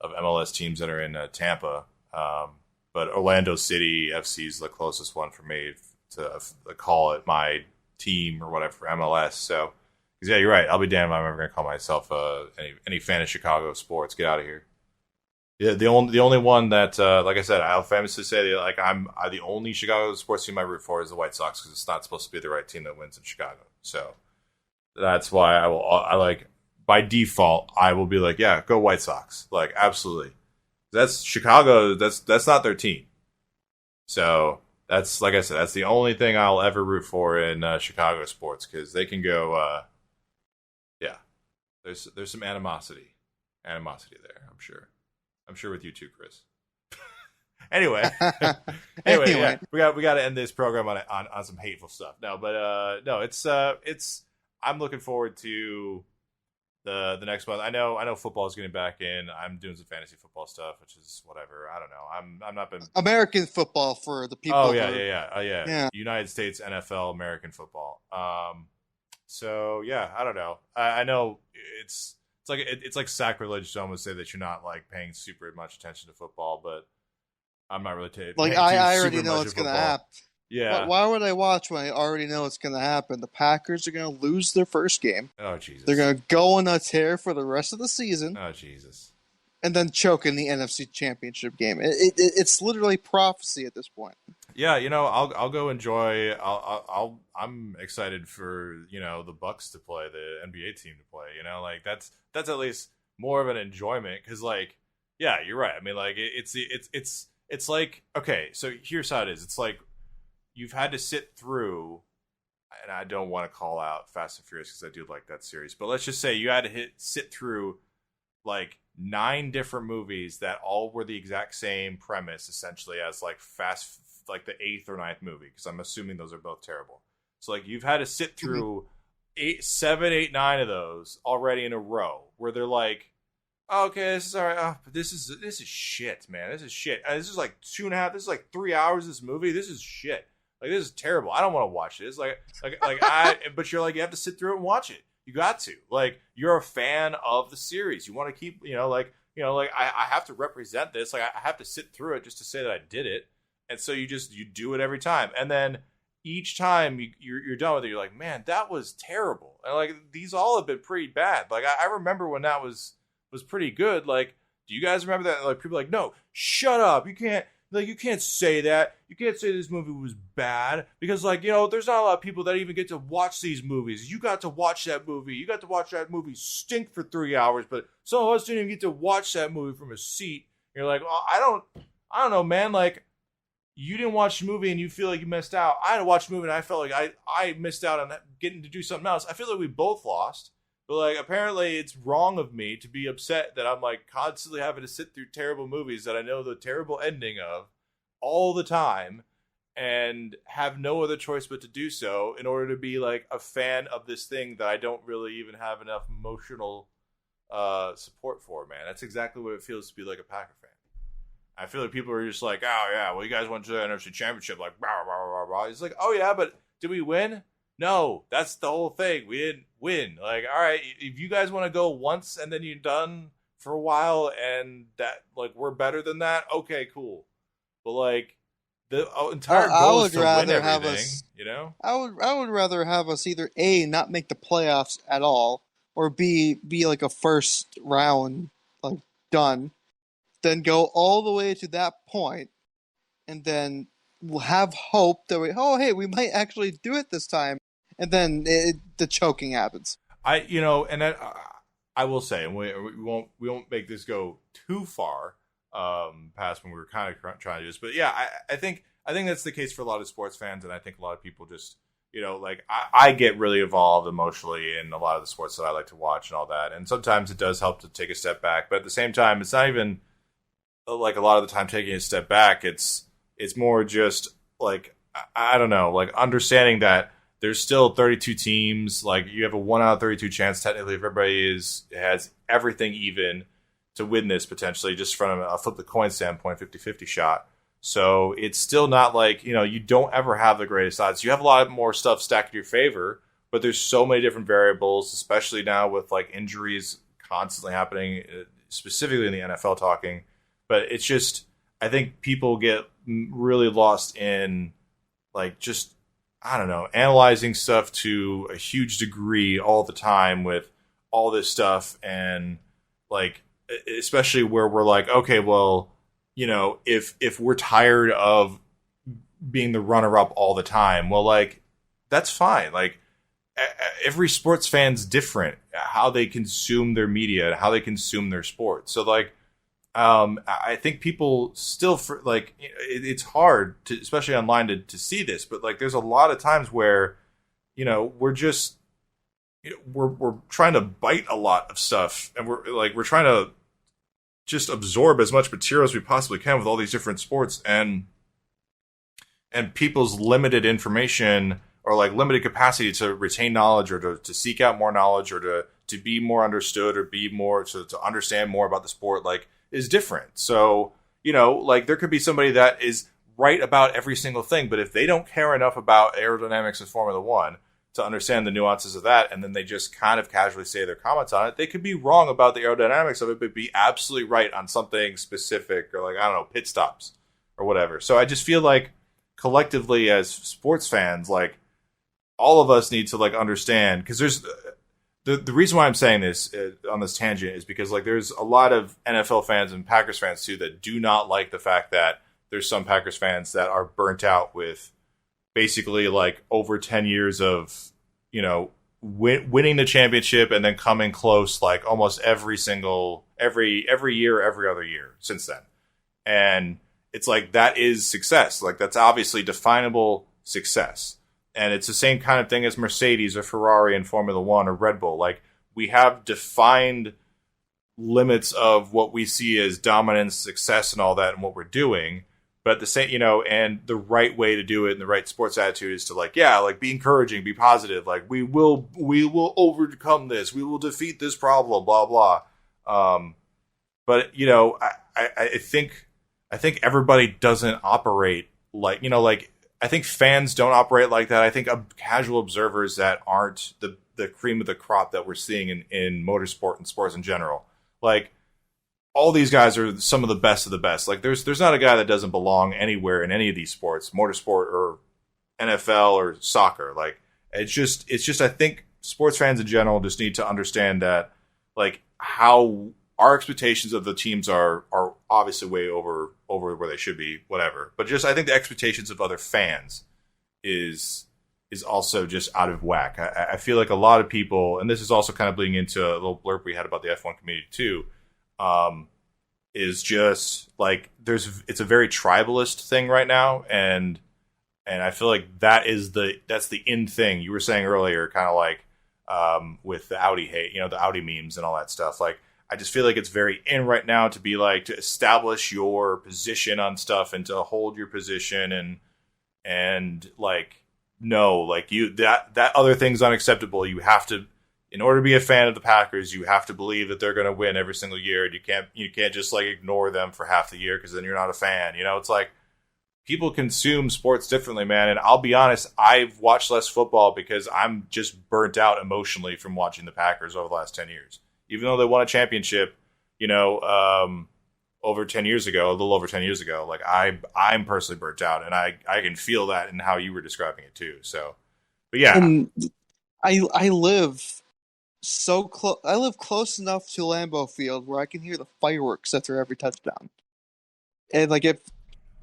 S1: MLS teams that are in Tampa. But Orlando City FC is the closest one for me to call it my team or whatever for MLS. So, yeah, you're right. I'll be damned if I'm ever going to call myself any fan of Chicago sports. Get out of here. Yeah, the only one that, like I said, I'll famously say that, like I the only Chicago sports team I root for is the White Sox because it's not supposed to be the right team that wins in Chicago. So that's why I like by default I will be like, yeah, go White Sox, like absolutely. That's Chicago. That's not their team. So that's like I said. That's the only thing I'll ever root for in Chicago sports because they can go. Yeah, there's some animosity there. I'm sure. I'm sure with you too, Kris. Anyway, yeah, we got to end this program on some hateful stuff. No, but no, it's I'm looking forward to the next month. I know football is getting back in. I'm doing some fantasy football stuff, which is whatever. I don't know. I'm not been
S2: American football for the people.
S1: Oh yeah. United States NFL American football. So yeah, I don't know. I know it's like sacrilege to almost say that you're not like paying super much attention to football, but I'm not really
S2: like I already know what's going to happen.
S1: Yeah.
S2: Why would I watch when I already know what's going to happen? The Packers are going to lose their first game.
S1: Oh Jesus.
S2: They're going to go on a tear for the rest of the season.
S1: Oh Jesus.
S2: And then choke in the NFC Championship game. It's literally prophecy at this point.
S1: Yeah, I'll go enjoy. I'm excited for the Bucks to play, the NBA team to play. Like that's at least more of an enjoyment because like yeah, you're right. I mean like it's like okay, so here's how it is. It's like you've had to sit through, and I don't want to call out Fast and Furious because I do like that series, but let's just say you had to sit through like 9 different movies that all were the exact same premise essentially as like like the 8th or 9th movie because I'm assuming those are both terrible. So like you've had to sit through 8, 7, 8, 9 of those already in a row where they're like, oh, okay, this is all right. Oh, but this is shit, man. This is shit. This is like 2.5. This is like 3 hours. This movie. This is shit. Like this is terrible. I don't want to watch this. But you're like you have to sit through it and watch it. You got to. Like, you're a fan of the series. You want to keep, I have to represent this. Like, I have to sit through it just to say that I did it. And so you do it every time. And then each time you're done with it, you're like, man, that was terrible. And, like, these all have been pretty bad. Like, I remember when that was pretty good. Like, do you guys remember that? Like, people are like, no, shut up. You can't say that. You can't say this movie was bad because, like, there's not a lot of people that even get to watch these movies. You got to watch that movie. You got to watch that movie stink for 3 hours, but some of us didn't even get to watch that movie from a seat. You're like, well, I don't know, man. Like, you didn't watch the movie and you feel like you missed out. I had to watch the movie and I felt like I missed out on getting to do something else. I feel like we both lost But like, apparently it's wrong of me to be upset that I'm like constantly having to sit through terrible movies that I know the terrible ending of all the time and have no other choice but to do so in order to be like a fan of this thing that I don't really even have enough emotional support for, man. That's exactly what it feels to be like a Packer fan. I feel like people are just like, oh yeah, well you guys went to the NFC Championship, like blah, blah, blah, blah. It's like, oh yeah, but did we win? No, that's the whole thing. We didn't win. Like, all right, if you guys want to go once and then you're done for a while and that like we're better than that, okay, cool. But like the entire goal is to win everything, you know?
S2: I would rather have us either A, not make the playoffs at all, or B, be like a first round, like done, then go all the way to that point, and then we'll have hope that we might actually do it this time, and then the choking happens.
S1: I will say, and we won't make this go too far past when we were kind of trying to do this, but yeah, I think that's the case for a lot of sports fans, and I think a lot of people just, like I get really involved emotionally in a lot of the sports that I like to watch and all that, and sometimes it does help to take a step back, but at the same time, it's not even like a lot of the time taking a step back. It's more just like, I don't know, like understanding that there's still 32 teams. Like you have a 1 out of 32 chance technically if everybody has everything even to win this potentially, just from a flip the coin standpoint, 50-50 shot. So it's still not like, you don't ever have the greatest odds. You have a lot more stuff stacked in your favor, but there's so many different variables, especially now with like injuries constantly happening, specifically in the NFL talking. But it's just, I think people get really lost in like just, I don't know, analyzing stuff to a huge degree all the time with all this stuff. And like, especially where we're like, okay, well, if we're tired of being the runner-up all the time, well, like, that's fine. Like, every sports fan's different, how they consume their media and how they consume their sport. So, like, I think people still, it's hard to, especially online, to see this, but like, there's a lot of times where, we're just, we're trying to bite a lot of stuff, and we're trying to just absorb as much material as we possibly can with all these different sports, and people's limited information or like limited capacity to retain knowledge or to seek out more knowledge or to be more understood or be more to understand more about the sport, like, is different. So, like there could be somebody that is right about every single thing, but if they don't care enough about aerodynamics of Formula One to understand the nuances of that, and then they just kind of casually say their comments on it, they could be wrong about the aerodynamics of it, but be absolutely right on something specific, or like, I don't know, pit stops or whatever. So I just feel like collectively as sports fans, like all of us need to like understand, because there's the reason why I'm saying this on this tangent is because like there's a lot of NFL fans and Packers fans too that do not like the fact that there's some Packers fans that are burnt out with basically like over 10 years of, winning the championship and then coming close like almost every year, every other year since then. And it's like, that is success. Like that's obviously definable success. And it's the same kind of thing as Mercedes or Ferrari in Formula One or Red Bull. Like we have defined limits of what we see as dominance, success, and all that, and what we're doing. But at the same, and the right way to do it and the right sports attitude is to like, yeah, like be encouraging, be positive. Like we will overcome this. We will defeat this problem, blah, blah. But, I think everybody doesn't operate like, I think fans don't operate like that. I think casual observers that aren't the cream of the crop that we're seeing in motorsport and sports in general. Like, all these guys are some of the best of the best. Like, there's not a guy that doesn't belong anywhere in any of these sports, motorsport or NFL or soccer. Like, it's just I think sports fans in general just need to understand that, like, how our expectations of the teams are obviously way over where they should be, whatever. But just I think the expectations of other fans is also just out of whack. I feel like a lot of people, and this is also kind of bleeding into a little blurb we had about the F1 community too, is just like it's a very tribalist thing right now, and I feel like that's the in thing. You were saying earlier, kind of like with the Audi hate, the Audi memes and all that stuff. Like, I just feel like it's very in right now to be like, to establish your position on stuff and to hold your position and like, no, like that other thing's unacceptable. You have to, in order to be a fan of the Packers, you have to believe that they're going to win every single year. And you can't just like ignore them for half the year because then you're not a fan. It's like people consume sports differently, man. And I'll be honest, I've watched less football because I'm just burnt out emotionally from watching the Packers over the last 10 years. Even though they won a championship, over 10 years ago, a little over 10 years ago, like I'm personally burnt out, and I can feel that in how you were describing it too. So, but yeah,
S2: And I live so close. I live close enough to Lambeau Field where I can hear the fireworks after every touchdown. And like, if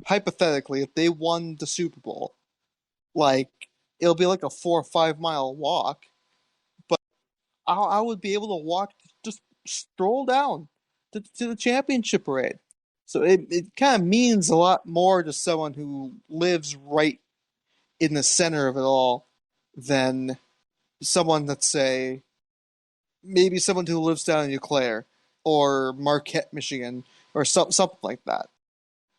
S2: hypothetically, if they won the Super Bowl, like it'll be like a 4 or 5 mile walk, but I would be able to walk, just stroll down to the championship parade. So it kind of means a lot more to someone who lives right in the center of it all than someone, let's say, maybe someone who lives down in Eau Claire or Marquette, Michigan, or something like that.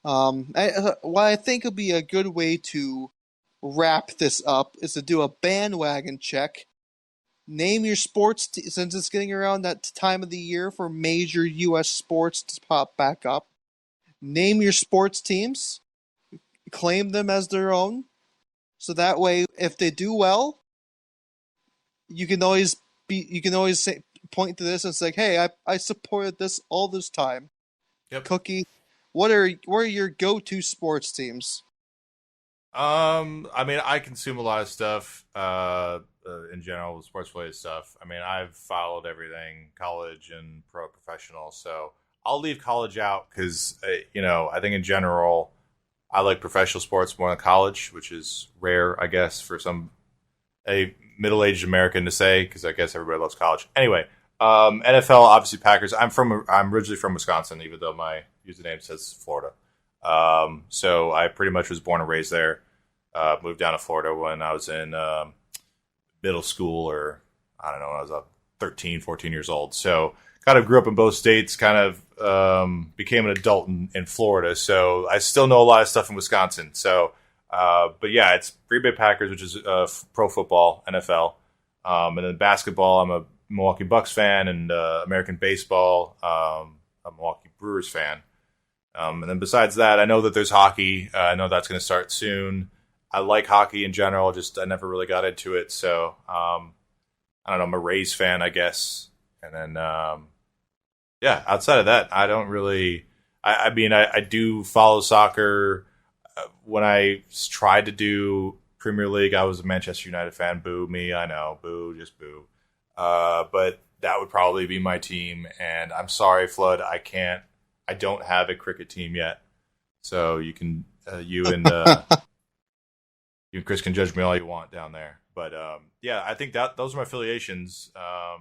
S2: What I think would be a good way to wrap this up is to do a bandwagon check. Name your sports, since it's getting around that time of the year for major U.S. sports to pop back up. Name your sports teams, claim them as their own, so that way, if they do well, you can always point to this and say, "Hey, I supported this all this time."
S1: Yep.
S2: Cookie, what are your go-to sports teams?
S1: I mean, I consume a lot of stuff in general, sports related stuff. I mean, I've followed everything, college and professional. So I'll leave college out because I think in general, I like professional sports more than college, which is rare, I guess, for a middle-aged American to say, because I guess everybody loves college. Anyway, NFL, obviously Packers. I'm originally from Wisconsin, even though my username says Florida. So I pretty much was born and raised there. Moved down to Florida when I was in middle school, or I don't know, when I was 13, 14 years old. So kind of grew up in both states, kind of became an adult in Florida. So I still know a lot of stuff in Wisconsin. So, but yeah, it's Green Bay Packers, which is pro football, NFL. And then basketball, I'm a Milwaukee Bucks fan, and American baseball, a Milwaukee Brewers fan. And then besides that, I know that there's hockey. I know that's going to start soon. I like hockey in general, just I never really got into it. So, I don't know, I'm a Rays fan, I guess. And then, yeah, outside of that, I don't really, I mean, I do follow soccer. When I tried to do Premier League, I was a Manchester United fan. Boo me, I know. Boo, just boo. But that would probably be my team. And I'm sorry, Flood, I don't have a cricket team yet. So you can, you and Kris can judge me all you want down there. But yeah, I think those are my affiliations. I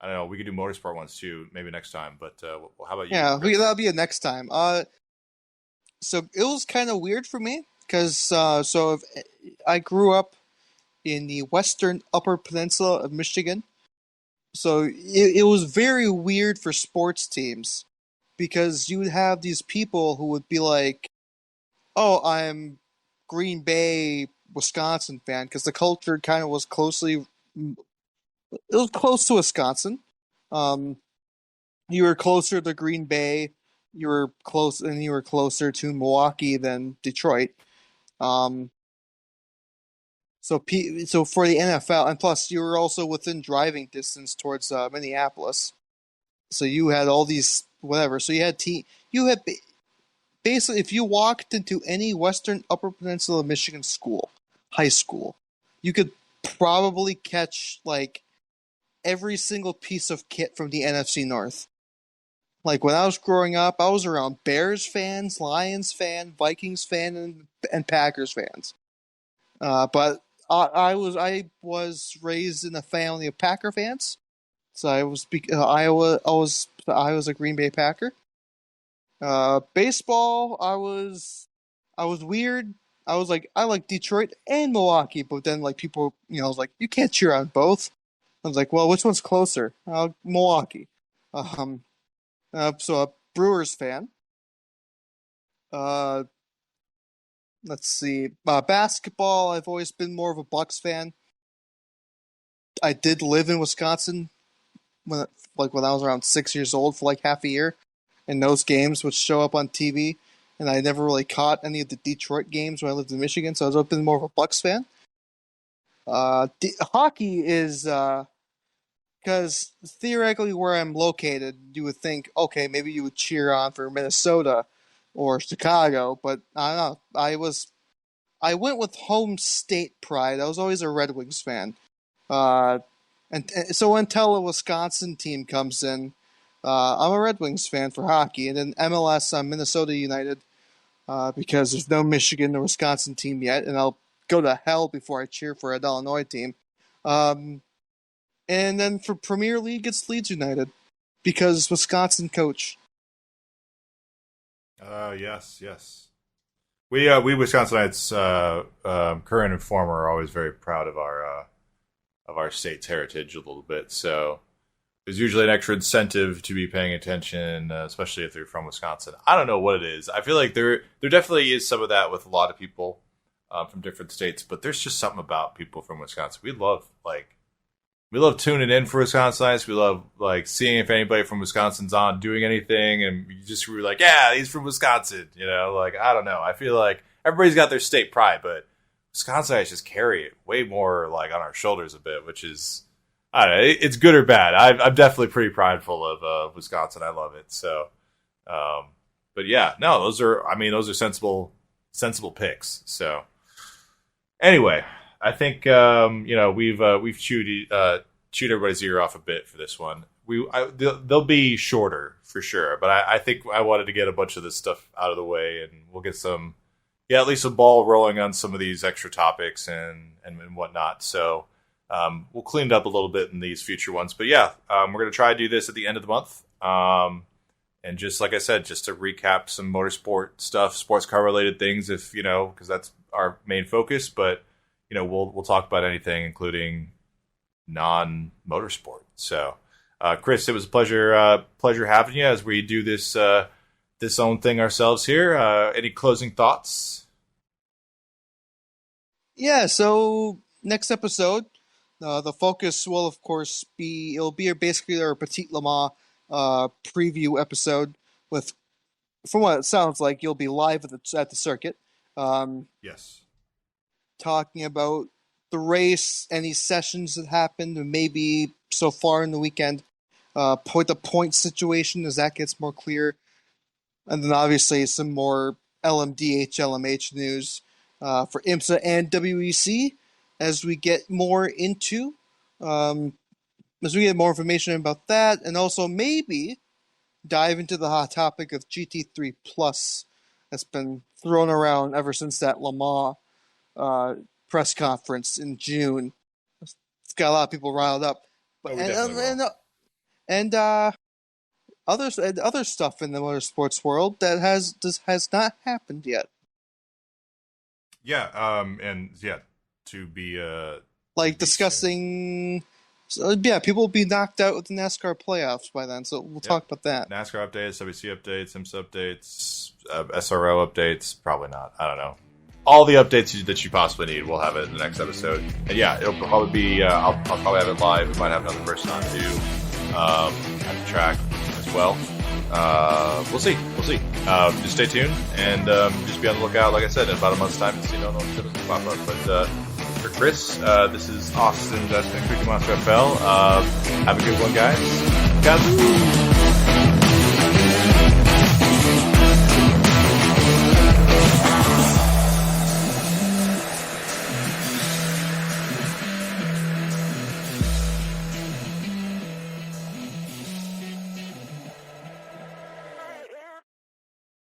S1: don't know. We could do motorsport ones too, maybe next time. But how about you?
S2: Yeah, that'll be a next time. So it was kind of weird for me because I grew up in the western Upper Peninsula of Michigan, so it was very weird for sports teams because you would have these people who would be like, "Oh, I'm Green Bay, Wisconsin fan," because the culture kind of was close to Wisconsin. You were closer to Green Bay. You were closer to Milwaukee than Detroit. So for the NFL, and plus you were also within driving distance towards Minneapolis. So you had all these whatever. So you had basically, if you walked into any Western Upper Peninsula Michigan school, high school, you could probably catch like every single piece of kit from the NFC North. Like when I was growing up, I was around Bears fans, Lions fan, Vikings fan, and Packers fans. But I was raised in a family of Packer fans, so I was a Green Bay Packer. Baseball, I was weird. I was like, I like Detroit and Milwaukee, but then like people, I was like, you can't cheer on both. I was like, well, which one's closer? Milwaukee. So a Brewers fan. Let's see. Basketball, I've always been more of a Bucks fan. I did live in Wisconsin when I was around 6 years old for like half a year, and those games would show up on TV, and I never really caught any of the Detroit games when I lived in Michigan, so I've always been more of a Bucks fan. Hockey is because theoretically where I'm located, you would think, okay, maybe you would cheer on for Minnesota or Chicago, but I don't know. I went with home state pride. I was always a Red Wings fan. And so until a Wisconsin team comes in, I'm a Red Wings fan for hockey. And then MLS, I'm Minnesota United because there's no Michigan or Wisconsin team yet, and I'll go to hell before I cheer for an Illinois team. And then for Premier League, it's Leeds United because Wisconsin coach.
S1: Yes. We Wisconsinites, current and former, are always very proud of our state's heritage a little bit. So there's usually an extra incentive to be paying attention, especially if they're from Wisconsin. I don't know what it is. I feel like there definitely is some of that with a lot of people from different states, but there's just something about people from Wisconsin. We love tuning in for Wisconsinites. We love seeing if anybody from Wisconsin's on doing anything, and we were like, yeah, he's from Wisconsin. I don't know. I feel like everybody's got their state pride, but Wisconsinites just carry it way more on our shoulders a bit, which is, I don't know, it's good or bad. I'm definitely pretty prideful of Wisconsin. I love it. So, but yeah, no, those are sensible picks. So anyway, I think we've chewed everybody's ear off a bit for this one. They'll be shorter for sure, but I think I wanted to get a bunch of this stuff out of the way, and we'll get at least a ball rolling on some of these extra topics and whatnot. So we'll clean it up a little bit in these future ones. But yeah, we're going to try to do this at the end of the month. And just like I said, just to recap some motorsport stuff, sports car related things, because that's our main focus. But we'll talk about anything, including non-motorsport. So, Kris, it was a pleasure having you as we do this own thing ourselves here. Any closing thoughts?
S2: Yeah, so next episode, the focus will, of course, it'll be basically our Petit Le Mans preview episode with, from what it sounds like, you'll be live at the circuit.
S1: Yes.
S2: Talking about the race, any sessions that happened, and maybe so far in the weekend, the point situation as that gets more clear. And then obviously some more LMDh, LMH news for IMSA and WEC as we get more into, as we get more information about that, and also maybe dive into the hot topic of GT3 Plus that's been thrown around ever since that Le Mans press conference in June. It's got a lot of people riled up. But, and other stuff in the motorsports world that has not happened yet.
S1: Yeah, to be
S2: discussing. So, people will be knocked out with the NASCAR playoffs by then, so we'll talk about that.
S1: NASCAR updates, WC updates, IMSA updates, SRO updates. Probably not. I don't know. All the updates that you possibly need, we'll have it in the next episode. And yeah, it'll probably be. I'll probably have it live. We might have another person on too at the track as well. We'll see. Just stay tuned and just be on the lookout. Like I said, in about a month's time, to see what's going to pop up. But for Kris, this is Austin. That's been Cookie Monster FL. Have a good one, guys. Kazoo!